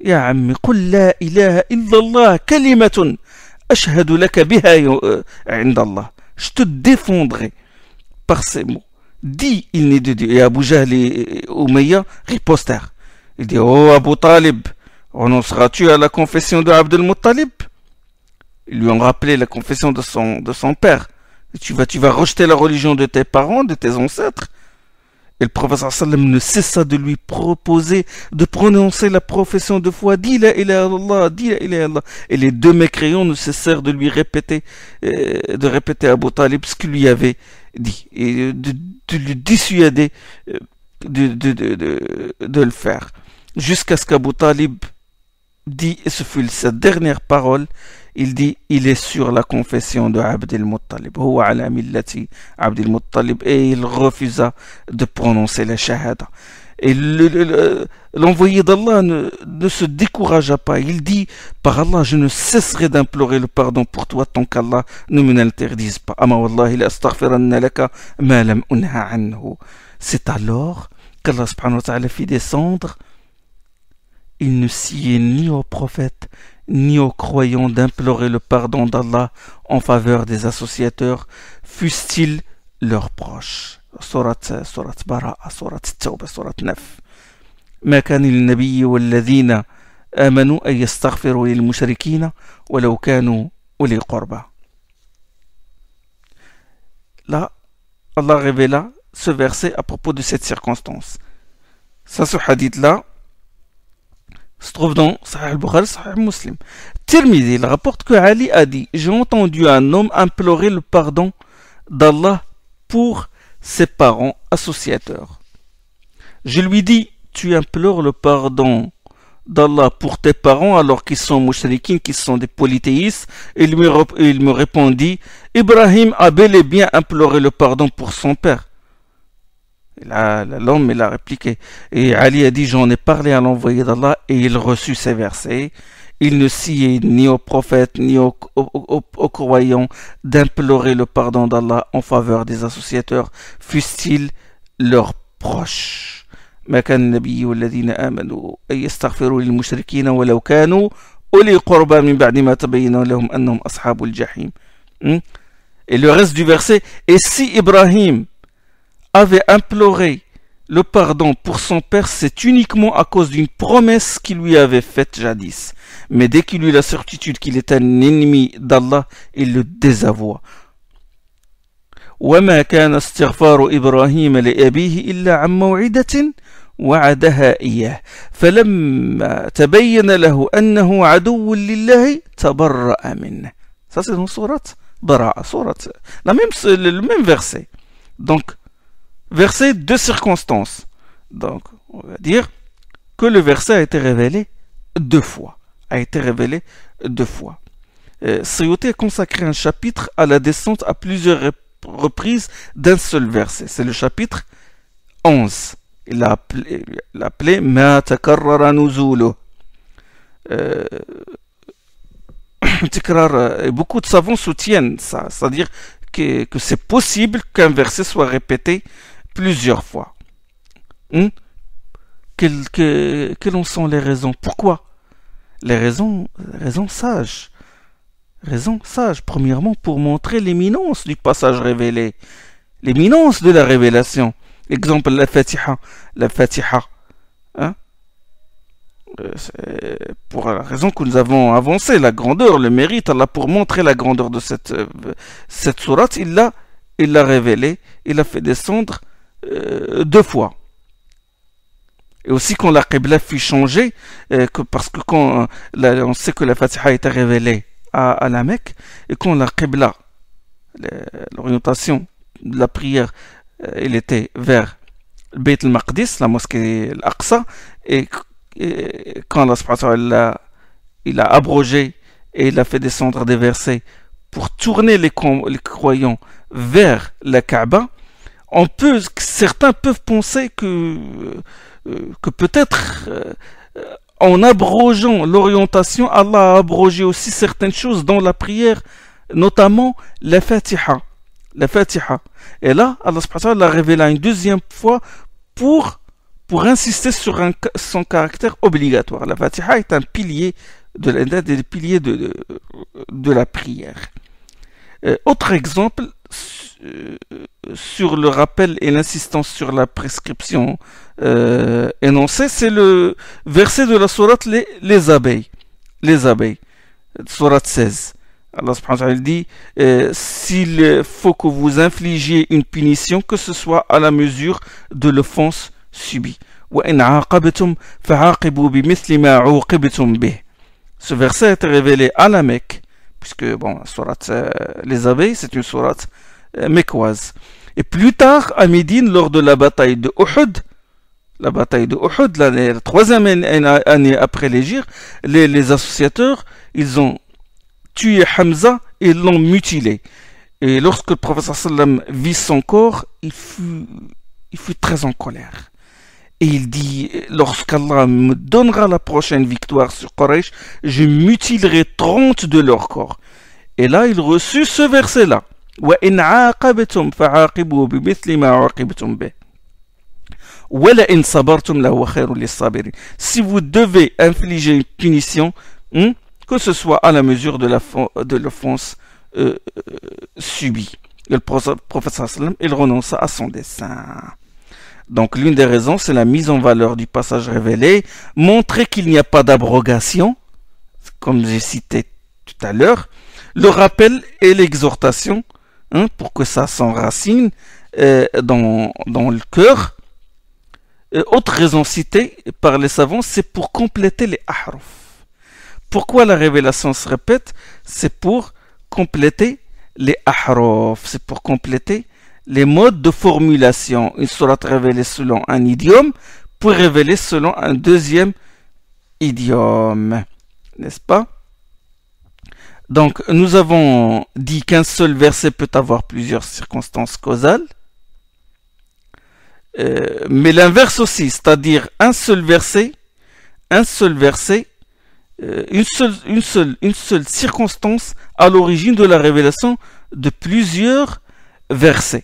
يا عمي قل لا إله إلا الله كلمة أشهد لك بها عند الله. Je te défendrai par ces mots. Dis, il n'est de Dieu. Et Abu Jahl et Umayya ripostèrent. Il dit, oh Abu Talib, renonceras-tu à la confession de Abd al-Muttalib? Ils lui ont rappelé la confession de son père. Et tu vas rejeter la religion de tes parents, de tes ancêtres. Et le prophète sallam ne cessa de lui proposer de prononcer la profession de foi. Dis la ilaha illallah, dis la ilaha illallah. Et les deux mécréants ne cessèrent de lui répéter, à Abu Talib ce qu'il lui avait dit. Et de lui dissuader de le faire. Jusqu'à ce qu'Abu Talib dit, et ce fut sa dernière parole, il dit, il est sur la confession de Abd al-Muttalib. Huwa ala millati Abd al-Muttalib. Et il refusa de prononcer la shahada. Et l'envoyé d'Allah ne se découragea pas. Il dit, par Allah, je ne cesserai d'implorer le pardon pour toi tant qu'Allah ne me l'interdise pas. Ama wallahi la astaghfiranna laka ma lam unha anhu. C'est alors qu'Allah subhanahu wa ta'ala fit descendre. Il ne sied ni au prophète ni aux croyants d'implorer le pardon d'Allah en faveur des associateurs, fussent-ils leurs proches. Surat Bara'a, Surat Tawbah, Surat 9. ما كان للنبي والذين آمنوا أن يستغفروا للمشركين ولو كانوا أولي قربى. Là, Allah révéla ce verset à propos de cette circonstance. Ça, ce hadith-là, se trouve dans Sahih al-Bukhari, Sahih Muslim. Tirmidhi, il rapporte que Ali a dit, j'ai entendu un homme implorer le pardon d'Allah pour ses parents associateurs. Je lui dis, tu implores le pardon d'Allah pour tes parents alors qu'ils sont mouchriquins, qu'ils sont des polythéistes. Il me répondit, Ibrahim a bel et bien imploré le pardon pour son père. L'homme, il a répliqué. Et Ali a dit, j'en ai parlé à l'envoyé d'Allah et il reçut ces versets. Il ne sied ni aux prophètes ni aux croyants d'implorer le pardon d'Allah en faveur des associateurs, fussent-ils leurs proches. ما كان النبي والذين آمنوا أن يستغفروا للمشركين ولو كانوا أولي قربى من بعد ما تبين لهم أنهم أصحاب الجحيم. Et le reste du verset, et si Ibrahim avait imploré le pardon pour son père, c'est uniquement à cause d'une promesse qu'il lui avait faite jadis. Mais dès qu'il eut la certitude qu'il est un ennemi d'Allah, il le désavoua. وما كان استغفار إبراهيم لأبيه إلا عن موعدة وعدها إياه فلما تبين له أنه عدو لله تبرأ منه. Ça c'est dans sourate Bara'a, sourate, le même verset. Donc verset de circonstance. Donc, on va dire que le verset a été révélé deux fois. Suyuti a consacré un chapitre à la descente à plusieurs reprises d'un seul verset. C'est le chapitre 11. Il l'a appelé Ma takarrara nuzuluh. Beaucoup de savants soutiennent ça, c'est-à-dire que c'est possible qu'un verset soit répété plusieurs fois. Quelles en sont les raisons? Pourquoi? Les raisons sages. Raison sage, premièrement, pour montrer l'éminence du passage révélé, l'éminence de la révélation. Exemple, la Fatiha. Pour la raison que nous avons avancé, la grandeur, le mérite, Allah, pour montrer la grandeur de cette sourate, il l'a révélé, il l'a fait descendre deux fois. Et aussi quand la Qibla fut changée, parce que quand on sait que la Fatiha a été révélée à la Mecque, et quand la Qibla, l'orientation de la prière, elle était vers le Bayt al-Maqdis, la mosquée al-Aqsa, et quand Allah subhanahu wa ta'ala il a abrogé et il a fait descendre des versets pour tourner les croyants vers la Kaaba, certains peuvent penser que peut-être en abrogeant l'orientation, Allah a abrogé aussi certaines choses dans la prière, notamment la Fatiha. Et là, Allah subhanahu wa ta'ala l'a révélé une deuxième fois pour pour insister sur son caractère obligatoire. La Fatiha est un pilier des piliers de la prière. Autre exemple, sur le rappel et l'insistance sur la prescription énoncée, c'est le verset de la sourate les abeilles. Les abeilles, sourate 16. Allah subhanahu wa ta'ala dit s'il faut que vous infligiez une punition, que ce soit à la mesure de l'offense subie. Ce verset a été révélé à la Mecque, puisque bon, sourate les abeilles, c'est une sourate mécoise. Et plus tard, à Médine, lors de la bataille de Uhud, la troisième année après l'hégire, les associateurs, ils ont tué Hamza et l'ont mutilé. Et lorsque le prophète sallam vit son corps, il fut très en colère. Et il dit, lorsqu'Allah me donnera la prochaine victoire sur Quraysh, je mutilerai 30 de leur corps. Et là, il reçut ce verset-là. وَإِنْ عَاقَبْتُمْ فَعَاقِبُوا بِمِثْلِ مَا عُوقِبْتُمْ بِهِ وَلَئِنْ صَبَرْتُمْ لَهُوَ خَيْرٌ لِلصَّابِرِينَ. Si vous devez infliger une punition, que ce soit à la mesure de l'offense subie. Et le prophète sallam, il renonça à son dessein. Donc l'une des raisons, c'est la mise en valeur du passage révélé, montrer qu'il n'y a pas d'abrogation, comme j'ai cité tout à l'heure, le rappel et l'exhortation, pour que ça s'enracine dans le cœur. Autre raison citée par les savants, c'est pour compléter les ahruf. Pourquoi la révélation se répète? C'est pour compléter les ahruf, c'est pour compléter les modes de formulation. Une sourate révélée selon un idiome pour révéler selon un deuxième idiome, n'est-ce pas? Donc, nous avons dit qu'un seul verset peut avoir plusieurs circonstances causales, mais l'inverse aussi, c'est-à-dire un seul verset, une seule circonstance à l'origine de la révélation de plusieurs versets.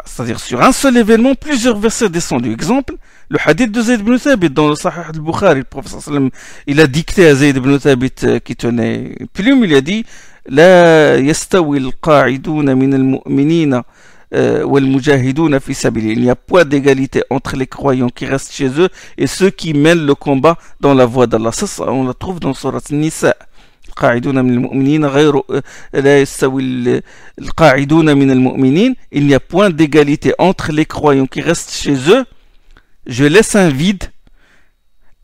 C'est-à-dire sur un seul événement, plusieurs versets descendus. Exemple, le hadith de Zayd ibn Thabit dans le Sahih al-Bukhari. Le prophète sallam, il a dicté à Zayd ibn Thabit qui tenait une plume, il a dit La yastawi al-qa'iduna min al-mu'minina wal-mujahiduna fi sabili. Il n'y a pas d'égalité entre les croyants qui restent chez eux et ceux qui mènent le combat dans la voie d'Allah. Ça, on la trouve dans Surat Nisa. Il n'y a point d'égalité entre les croyants qui restent chez eux, je laisse un vide,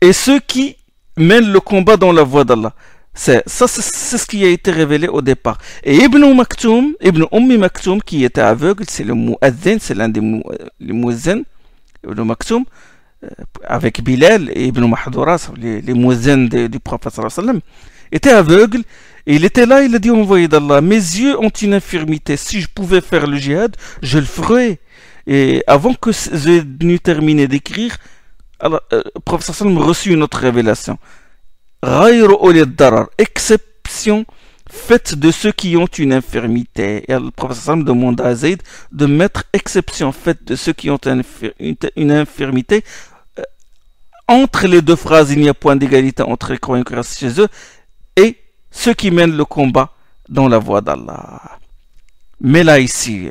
et ceux qui mènent le combat dans la voie d'Allah. C'est ce qui a été révélé au départ. Et Ibn Maktoum, qui était aveugle, c'est le mu'adhin, c'est l'un des mu'adhin, Ibn Maktoum, avec Bilal et Ibn Mahdoura, les mu'adhin du prophète sallallahu alayhi wa sallam, était aveugle, et il était là, il a dit au envoyé d'Allah, mes yeux ont une infirmité, si je pouvais faire le djihad, je le ferais. Et avant que j'ai n'eût terminé d'écrire, le prophète sallam reçut une autre révélation. Exception faite de ceux qui ont une infirmité. Et le prophète sallam demande à Zayd de mettre exception faite de ceux qui ont une infirmité. Entre les deux phrases, il n'y a point d'égalité entre les croyants qui restent chez eux et ceux qui mènent le combat dans la voie d'Allah. Mais là, ici,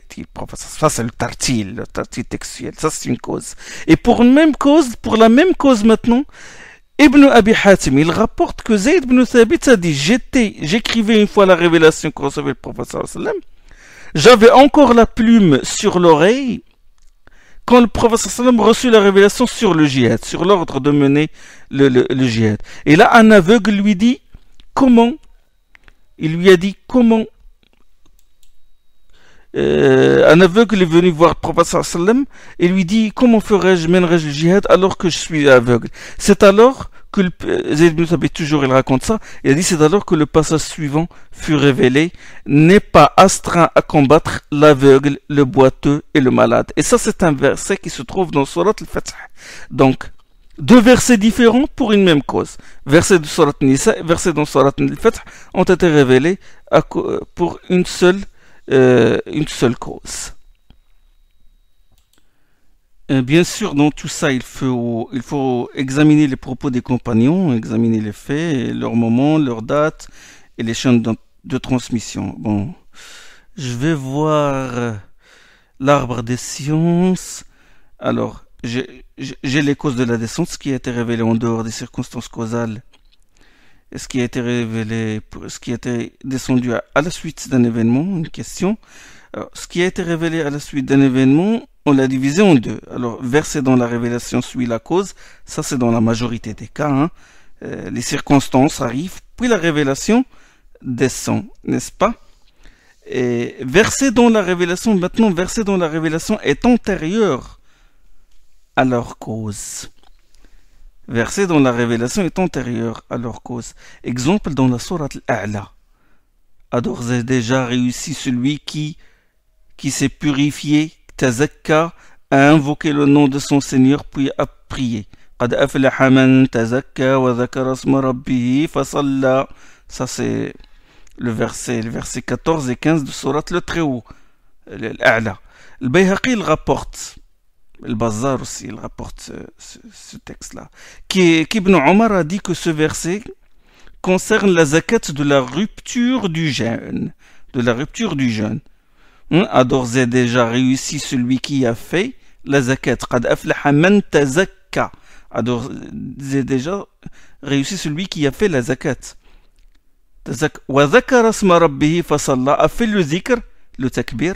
ça c'est le tartil textuel, ça c'est une cause. Et pour la même cause maintenant, Ibn Abi Hatim, il rapporte que Zayd ibn Thabit a dit, j'écrivais une fois la révélation que recevait le prophète sallallahu alayhi wa sallam, j'avais encore la plume sur l'oreille, quand le prophète sallallahu alayhi wa sallam reçut la révélation sur le djihad, sur l'ordre de mener le djihad. Et là, un aveugle lui dit, comment? Il lui a dit, comment? Un aveugle est venu voir le prophète sallallahu alayhi wa sallam et lui dit, comment mènerais-je le djihad alors que je suis aveugle? C'est alors que Zayd ibn Thabit, toujours il raconte ça, il a dit, c'est alors que le passage suivant fut révélé, n'est pas astreint à combattre l'aveugle, le boiteux et le malade. Et ça, c'est un verset qui se trouve dans Surat al-Fath. Donc, deux versets différents pour une même cause. Versets de Surat Nisa et versets dans Surat al-Fath ont été révélés pour une seule cause. Bien sûr, dans tout ça, il faut examiner les propos des compagnons, examiner les faits, leurs moments, leurs dates et les chaînes de transmission. Bon, je vais voir l'arbre des sciences. Alors, j'ai les causes de la descente, ce qui a été révélé en dehors des circonstances causales, et ce qui a été révélé, ce qui a été descendu à la suite d'un événement, une question. Alors, ce qui a été révélé à la suite d'un événement, on l'a divisé en deux. Alors, verset dans la révélation suit la cause, ça c'est dans la majorité des cas. Hein. Les circonstances arrivent, puis la révélation descend, n'est-ce pas? Et verset dans la révélation, maintenant, verset dans la révélation est antérieur à leur cause. Verset dans la révélation est antérieur à leur cause. Exemple dans la sourate Al-A'la. A d'ores et déjà réussi celui qui s'est purifié, tazakka, a invoqué le nom de son Seigneur puis a prié. قد أفلح من تزكى وذكر اسم ربه فصلى. Ça c'est le verset 14 et 15 de sourate le Très-Haut, l'A'la. Le Bayhaqi il rapporte, le Bazar aussi il rapporte ce texte-là, qu'Ibn Omar a dit que ce verset concerne la zakat de la rupture du jeûne, a d'ores et déjà réussi celui qui a fait la zakat. قد أفلح من تزكى. A d'ores et déjà réussi celui qui a fait la zakat. وذكر اسم ربه فصلى, a fait le zikr, le takbir,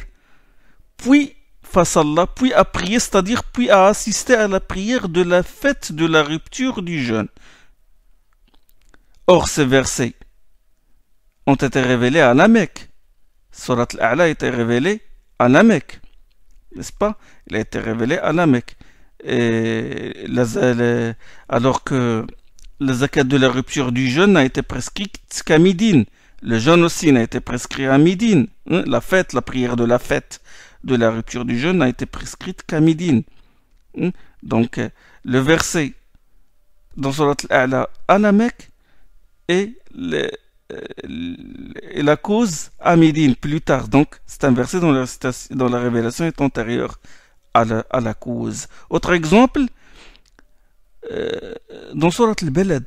puis fasalla, puis a prié, c'est-à-dire puis a assisté à la prière de la fête de la rupture du jeûne. Or ces versets ont été révélés à la Mecque. Surat Al-A'la a été révélé à la Mecque, n'est-ce pas? Il a été révélé à la Mecque. Et alors que la zakat de la rupture du jeûne n'a été prescrite qu'à Médine. Le jeûne aussi n'a été prescrit à Médine. La fête, la prière de la fête de la rupture du jeûne n'a été prescrite qu'à Médine. Donc, le verset dans Surat Al-A'la à la Mecque et la cause à Médine plus tard. Donc, c'est un verset dont la révélation est antérieure à la cause. Autre exemple, dans Surat Al-Balad,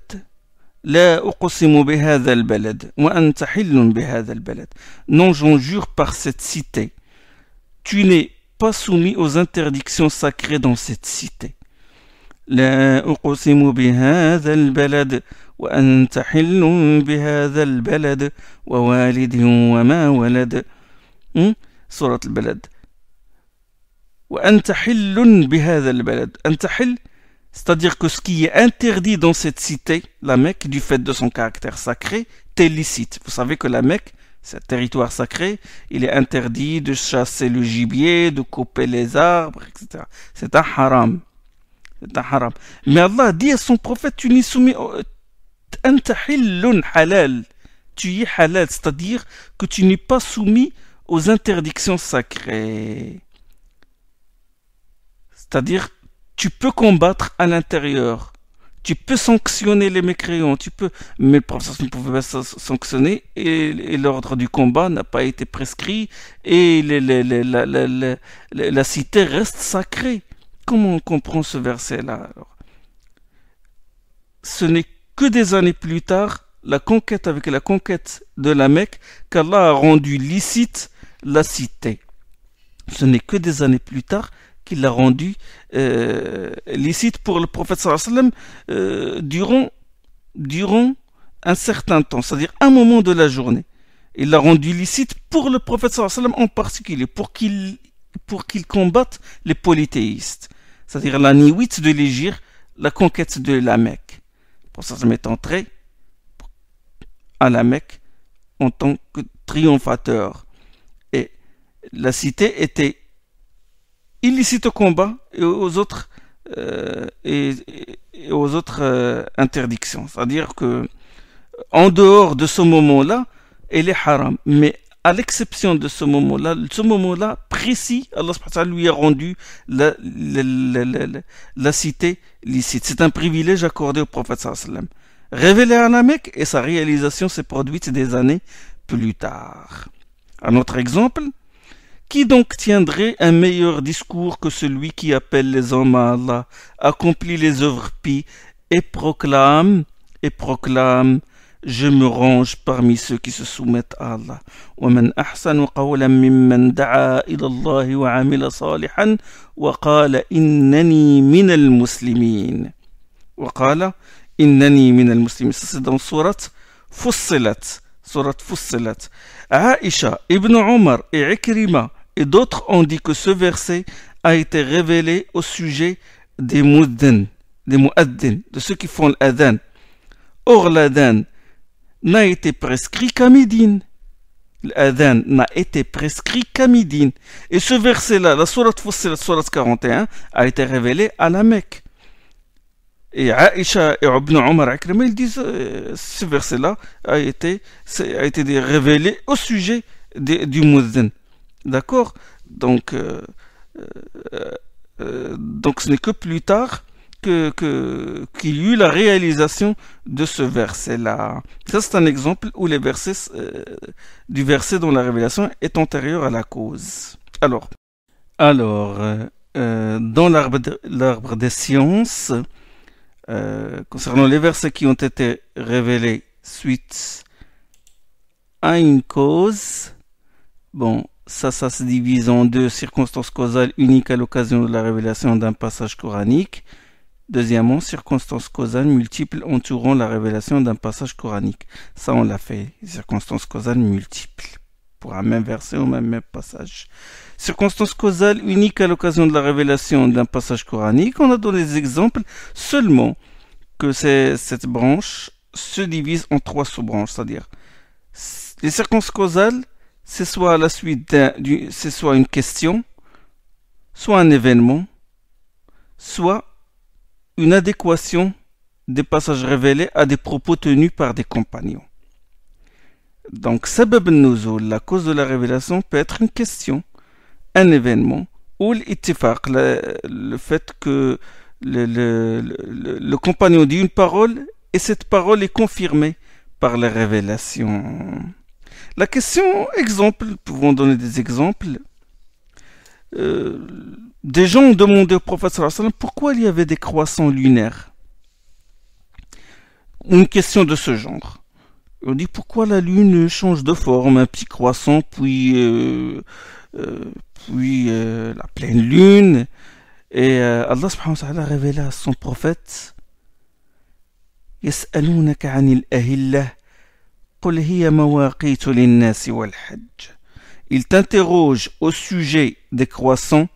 La uqsimu bihadha al-balad wa anta hillun bihadha al-balad. Non, j'en jure par cette cité. Tu n'es pas soumis aux interdictions sacrées dans cette cité. La uqsimu bihadha al-balad wa anta hillun bihadha al-balad wa walidin wa ma walad. Surat Al-Balad. Wa anta hillun bihadha al-balad. Anta hill, c'est-à-dire que ce qui est interdit dans cette cité, la Mecque, du fait de son caractère sacré, t'est licite. Vous savez que la Mecque, c'est un territoire sacré, il est interdit de chasser le gibier, de couper les arbres, etc. C'est un haram. C'est un haram. Mais Allah dit à son prophète, tu n'es soumis anta hillun halal. Tu y es halal, c'est-à-dire que tu n'es pas soumis aux interdictions sacrées. C'est-à-dire tu peux combattre à l'intérieur, tu peux sanctionner les mécréants, mais le prophète ne pouvait pas sanctionner et l'ordre du combat n'a pas été prescrit et la cité reste sacrée. Comment on comprend ce verset-là alors? Ce n'est que des années plus tard, avec la conquête de la Mecque, qu'Allah a rendu licite la cité. Ce n'est que des années plus tard qu'il l'a rendu licite pour le prophète sallallahu alayhi wa sallam durant un certain temps, c'est-à-dire un moment de la journée. Il l'a rendu licite pour le prophète sallallahu alayhi wa sallam en particulier, pour qu'il combatte les polythéistes, c'est-à-dire la niwit de l'Hégire, la conquête de la Mecque. Le prophète sallallahu alayhi wa sallam est entré à la Mecque en tant que triomphateur. Et la cité était illicite au combat et aux autres interdictions. C'est-à-dire que en dehors de ce moment-là, elle est haram. Mais à l'exception de ce moment-là précis, Allah lui a rendu la cité licite. C'est un privilège accordé au prophète sallallahu alayhi wa sallam. Révélé à la Mecque et sa réalisation s'est produite des années plus tard. Un autre exemple, Qui donc tiendrait un meilleur discours que celui qui appelle les hommes à Allah, accomplit les œuvres pies et proclame, je me range parmi ceux qui se soumettent à Allah. وَمَنْ أَحْسَنُ قَوْلًا مِمَّنْ دَعَا إِلَى اللَّهِ وَعَمِلَ صَالِحًا وَقَالَ إِنَّنِي مِنَ الْمُسْلِمِينَ. وقال إنني من المسلمين. Ça c'est dans sourate Fussilat. Sourate Fussilat. Aïcha, Ibn Omar et Ikrima et d'autres ont dit que ce verset a été révélé au sujet des muaddin, de ceux qui font l'adhan. Or l'adhan n'a été prescrit qu'à Médine. L'adhan n'a été prescrit qu'à Médine. Et ce verset-là, la sourate Fussilat, sourate 41, a été révélé à la Mecque. Et Aïcha et Ibn Omar et Ikrima, ils disent ce verset-là a été révélé au sujet du muaddin. D'accord? Donc ce n'est que plus tard qu'il y eut la réalisation de ce verset-là. Ça, c'est un exemple où les versets du verset dont la révélation est antérieure à la cause. Alors dans l'arbre des sciences, concernant les versets qui ont été révélés suite à une cause, bon, ça se divise en deux circonstances causales uniques à l'occasion de la révélation d'un passage coranique. Deuxièmement, circonstances causales multiples entourant la révélation d'un passage coranique. Ça, on l'a fait, circonstances causales multiples, pour un même verset ou même passage. Circonstances causales uniques à l'occasion de la révélation d'un passage coranique, on a donné des exemples seulement que cette branche se divise en trois sous-branches, c'est-à-dire les circonstances causales, c'est soit à la suite c'est soit une question, soit un événement, soit une adéquation des passages révélés à des propos tenus par des compagnons. Donc, sabab al-nuzul, la cause de la révélation, peut être une question, un événement, ou l'ittifaq, le fait que le compagnon dit une parole et cette parole est confirmée par la révélation. La question, exemple, nous pouvons donner des exemples. Des gens ont demandé au prophète sallallahu alayhi wa sallam pourquoi il y avait des croissants lunaires. Une question de ce genre. On dit pourquoi la lune change de forme, un petit croissant, puis la pleine lune. Et Allah subhanahu wa ta'ala révélé à son prophète يسألونك عن الأهلة قل هي مواقيت للناس والحج. Il t'interroge au sujet des croissants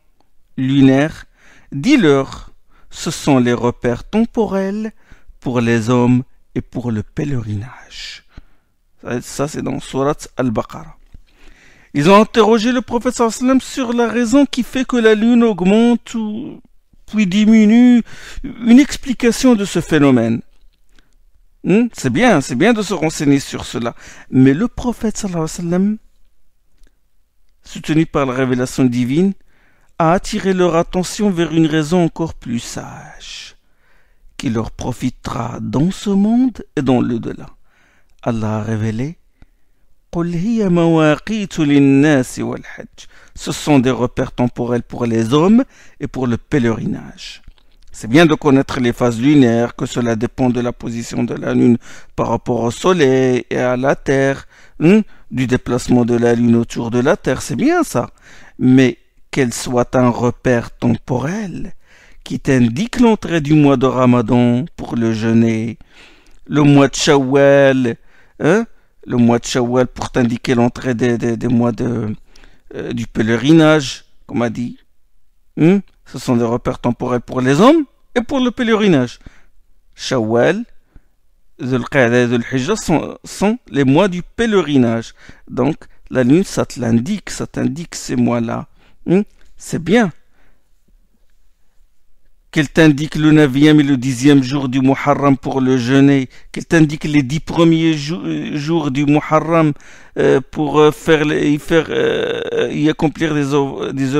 lunaires. Dis-leur, ce sont les repères temporels pour les hommes et pour le pèlerinage. Ça c'est dans Sourate Al-Baqarah. Ils ont interrogé le prophète sallallahu alayhi wa sallam sur la raison qui fait que la lune augmente ou puis diminue, une explication de ce phénomène. C'est bien de se renseigner sur cela. Mais le prophète sallallahu alayhi wa sallam, soutenu par la révélation divine, a attiré leur attention vers une raison encore plus sage, qui leur profitera dans ce monde et dans l'au-delà. Allah a révélé ce sont des repères temporels pour les hommes et pour le pèlerinage. C'est bien de connaître les phases lunaires, que cela dépend de la position de la lune par rapport au soleil et à la terre, du déplacement de la lune autour de la terre, c'est bien ça. Mais qu'elle soit un repère temporel qui t'indique l'entrée du mois de Ramadan pour le jeûner, le mois de Shawwal, le mois de Shawwal pour t'indiquer l'entrée des mois du pèlerinage, comme a dit. Ce sont des repères temporels pour les hommes et pour le pèlerinage. Shawwal, Dhul Qa'da et Dhul Hijjah sont les mois du pèlerinage. Donc, la lune, ça t'indique ces mois-là. C'est bien. Qu'elle t'indique le 9e et le 10e jour du Muharram pour le jeûner, qu'elle t'indique les 10 premiers jours du Muharram pour y accomplir des œuvres des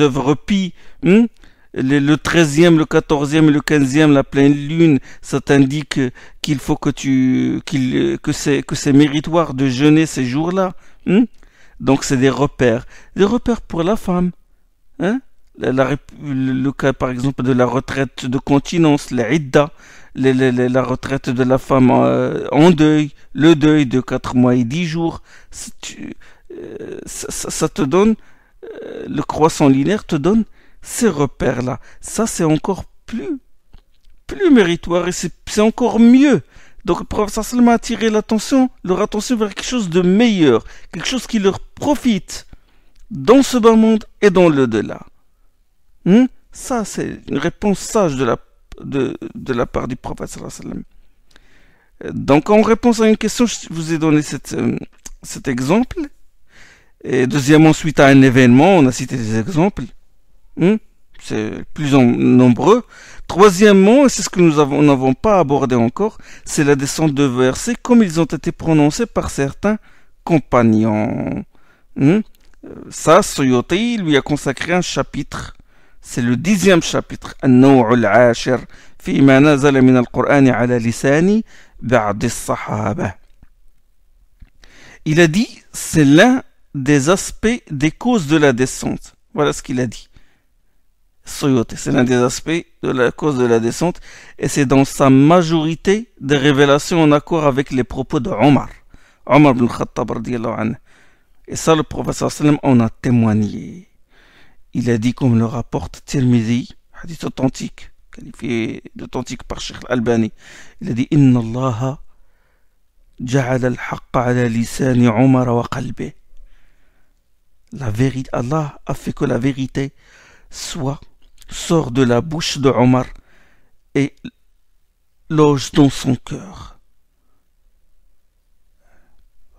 œuvres pies. Le 13e, le 14e et le 15e, la pleine lune, ça t'indique qu'il faut que c'est méritoire de jeûner ces jours-là. Donc c'est des repères. Des repères pour la femme. Hein? Le cas par exemple de la retraite de continence, la idda, la retraite de la femme en deuil, le deuil de 4 mois et 10 jours. Ça te donne, le croissant linéaire te donne ces repères-là. Ça c'est encore plus méritoire et c'est encore mieux. Donc le prophète sallam a attiré leur attention vers quelque chose de meilleur, quelque chose qui leur profite dans ce bas monde et dans l'au-delà. Ça, c'est une réponse sage de la part du prophète sallallahu alayhi wa sallam. Donc en réponse à une question, je vous ai donné cet exemple. Et deuxièmement, suite à un événement, on a cité des exemples. C'est plus nombreux. Troisièmement, et c'est ce que nous n'avons pas abordé encore, c'est la descente de versets comme ils ont été prononcés par certains compagnons. Ça, Suyuti lui a consacré un chapitre. C'est le 10e chapitre. النوع العاشر فيما نزل من القرآن على لسان بعض الصحابة. Il a dit, c'est l'un des aspects des causes de la descente. Voilà ce qu'il a dit. Suyuti, c'est l'un des aspects de la cause de la descente et c'est dans sa majorité des révélations en accord avec les propos de Omar ibn Khattab radiyallahu anhu. Et ça, le prophète sallam en a témoigné. Il a dit, comme le rapporte Tirmidhi, hadith authentique, qualifié d'authentique par Sheikh Al-Albani, il a dit, Inna Allah ja'ala al-haqqa ala lisani Omar wa qalbi. La vérité, Allah a fait que la vérité sort de la bouche de Omar et loge dans son cœur.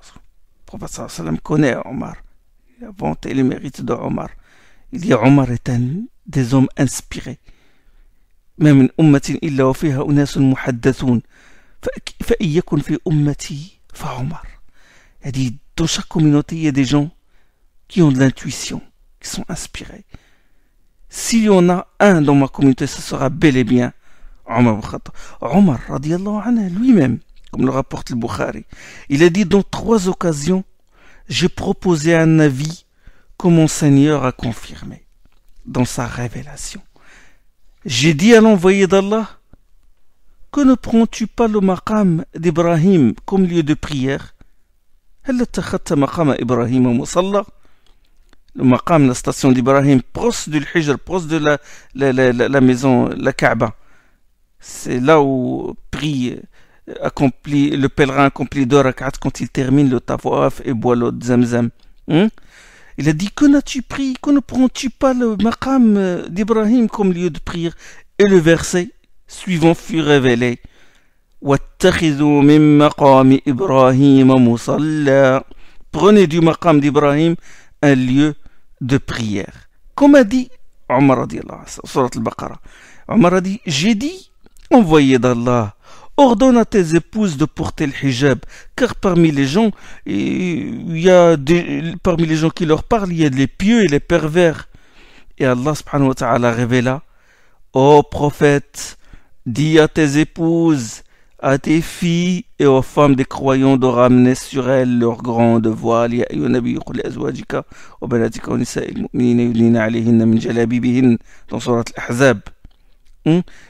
Le prophète sallallahu alayhi wa sallam connaît Omar. Il a vanté les mérites de Omar. Il dit Omar est un des hommes inspirés. ما من أمة إلا وفيها أناس محدثون فإن يكن في أمتي فعمر. Il dit dans chaque communauté il y a des gens qui ont de l'intuition, qui sont inspirés. S'il y en a un dans ma communauté, ce sera bel et bien Omar ibn Khattab. Omar radiyallahu anhu lui-même, comme le rapporte le Bukhari, il a dit dans 3 occasions, j'ai proposé un avis que mon Seigneur a confirmé dans sa révélation. J'ai dit à l'envoyé d'Allah, que ne prends-tu pas le maqam d'Ibrahim comme lieu de prière? هل اتخذت مقام إبراهيم مصلى? Le maqam, la station d'Ibrahim, proche du Hijr, proche de la maison, la Kaaba. C'est là où le pèlerin accomplit 2 rak'at quand il termine le tawaf et boit l'eau de Zamzam. Il a dit, que n'as-tu pris, que ne prends-tu pas le maqam d'Ibrahim comme lieu de prière? Et le verset suivant fut révélé. وَاتَّخِذُوا مِن مَقَامِ إِبْرَاهِيمَ مُصَلَّى. Prenez du maqam d'Ibrahim un lieu de prière. Comme a dit Omar radiyallahu anhu, surat al-Baqarah. Omar a dit, j'ai dit, envoyé d'Allah, ordonne à tes épouses de porter le hijab, car parmi les gens, parmi les gens qui leur parlent, il y a les pieux et les pervers. Et Allah subhanahu wa ta'ala révéla, ô prophète, dis à tes épouses, à tes filles et aux femmes des croyants de ramener sur elles leur grande voile. Ya ayyuhan nabiyyu qul li azwajika wa banatika wa nisa'il mu'minina yudnina 'alayhinna min jalabibihin dans surat al-Ahzab.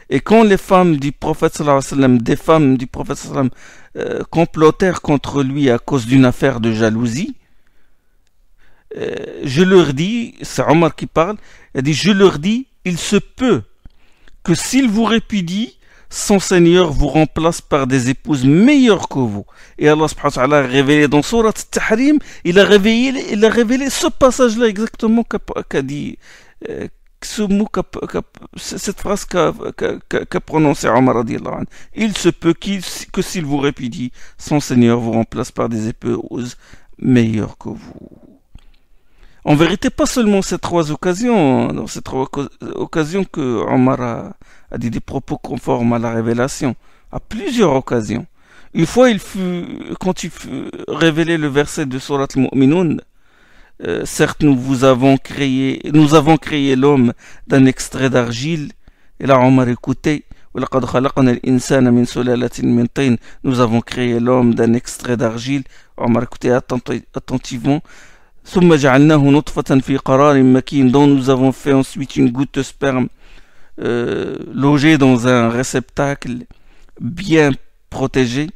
Et quand les femmes du prophète sallallahu alayhi wa sallam, des femmes du prophète sallallahu alayhi wa sallam, complotèrent contre lui à cause d'une affaire de jalousie, je leur dis, c'est Omar qui parle, il dit, je leur dis, il se peut que s'il vous répudie, son Seigneur vous remplace par des épouses meilleures que vous. Et Allah subhanahu wa ta'ala a révélé dans Surat Al-Tahrim, il a révélé ce passage-là exactement qu'a dit, ce mot, cette phrase qu'a prononcé Omar radiyallahu anhu. Il se peut que s'il vous répudie, son Seigneur vous remplace par des épouses meilleures que vous. En vérité, pas seulement ces 3 occasions, dans ces 3 occasions que Omar a dit des propos conformes à la révélation, à plusieurs occasions. Une fois, quand il fut révélé le verset de Surat al-Mu'minun, certes nous avons créé l'homme d'un extrait d'argile, et là Omar écoutait, nous avons créé l'homme d'un extrait d'argile. Omar écoutait attentivement ثم جعلناه نطفة في قرار مكين, dont nous avons fait ensuite une goutte de sperme logée dans un réceptacle bien protégé.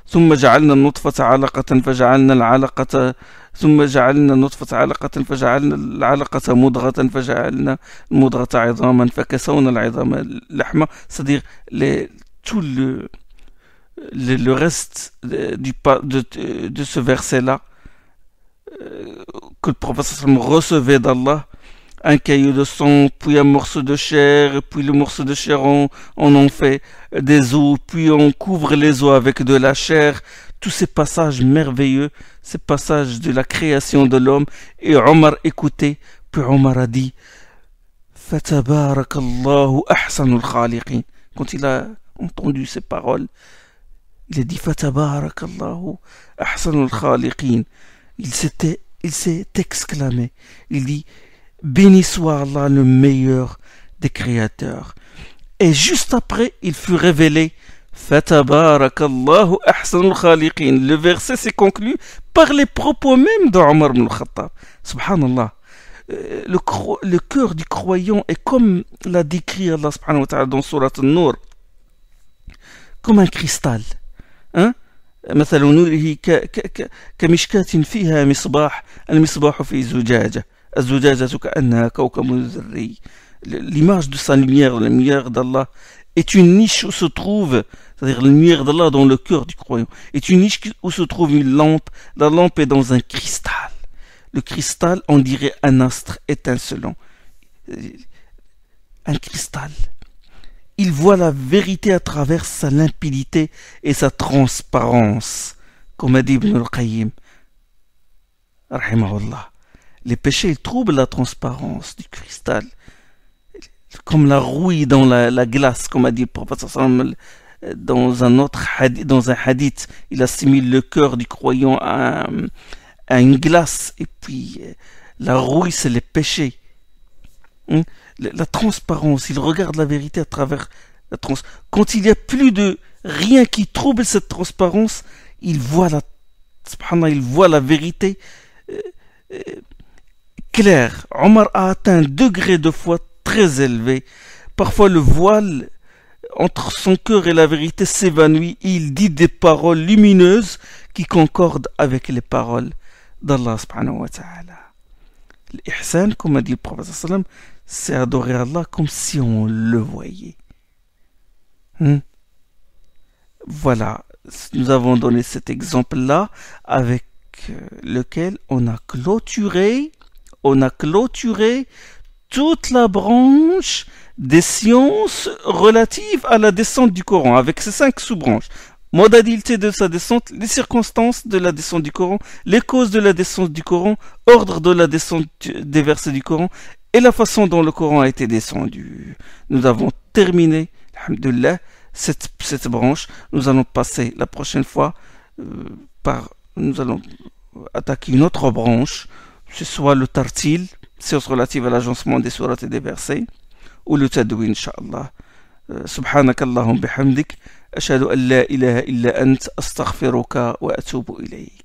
ثم جعلنا النطفة علقة فجعلنا العلقة ثم جعلنا النطفة علقة فجعلنا العلقة مضغة فجعلنا المضغة عظاما فكسونا العظام لحما. C'est-à-dire tout le reste de ce verset-là que le prophète recevait d'Allah, un caillou de sang, puis un morceau de chair, puis le morceau de chair on en fait des os, puis on couvre les os avec de la chair. Tous ces passages merveilleux, ces passages de la création de l'homme. Et Omar écoutait, puis Omar a dit Fatabarakallahu ahsanul khaliqin. Quand il a entendu ces paroles, il a dit Fatabarakallahu ahsanul khaliqin. Il s'est exclamé, il dit béni soit Allah, le meilleur des créateurs. Et juste après, il fut révélé Fatabarakallahu ahsanul khaliqin. Le verset s'est conclu par les propos même d'Omar ibn al-Khattab. Subhanallah. Le cœur du croyant est comme l'a décrit Allah subhanahu wa ta'ala dans Surat An-Nur, comme un cristal. Hein? مثل نوره كمشكاة فيها مصباح المصباح في زجاجة الزجاجة كأنها كوكب دري. L'image de sa lumière, la lumière d'Allah, est une niche où se trouve, c'est-à-dire la lumière d'Allah dans le cœur du croyant, est une niche où se trouve une lampe. La lampe est dans un cristal. Le cristal, on dirait un astre étincelant. Un cristal. Il voit la vérité à travers sa limpidité et sa transparence, comme a dit Ibn al-Qayyim, rahimahullah. Les péchés, ils troublent la transparence du cristal, comme la rouille dans la glace, comme a dit le prophète dans un autre hadith, dans un hadith, il assimile le cœur du croyant à une glace, et puis la rouille, c'est les péchés. La transparence, il regarde la vérité à travers la transparence. Quand il n'y a plus de rien qui trouble cette transparence, il voit la vérité claire. Omar a atteint un degré de foi très élevé. Parfois le voile entre son cœur et la vérité s'évanouit. Il dit des paroles lumineuses qui concordent avec les paroles d'Allah subhanahu wa ta'ala. L'ihsan, comme a dit le prophète sallam, c'est adorer Allah comme si on le voyait. Voilà, nous avons donné cet exemple-là avec lequel on a clôturé toute la branche des sciences relatives à la descente du Coran, avec ces 5 sous-branches. Modalité de sa descente, les circonstances de la descente du Coran, les causes de la descente du Coran, ordre de la descente des versets du Coran et la façon dont le Coran a été descendu. Nous avons terminé, alhamdoulilah, cette branche. Nous allons passer la prochaine fois nous allons attaquer une autre branche, ce soit le tartil, science relative à l'agencement des sourates et des versets, ou le tadouin, incha'Allah. Subhanakallahum bihamdik. أشهد أن لا إله إلا أنت أستغفرك وأتوب إليك.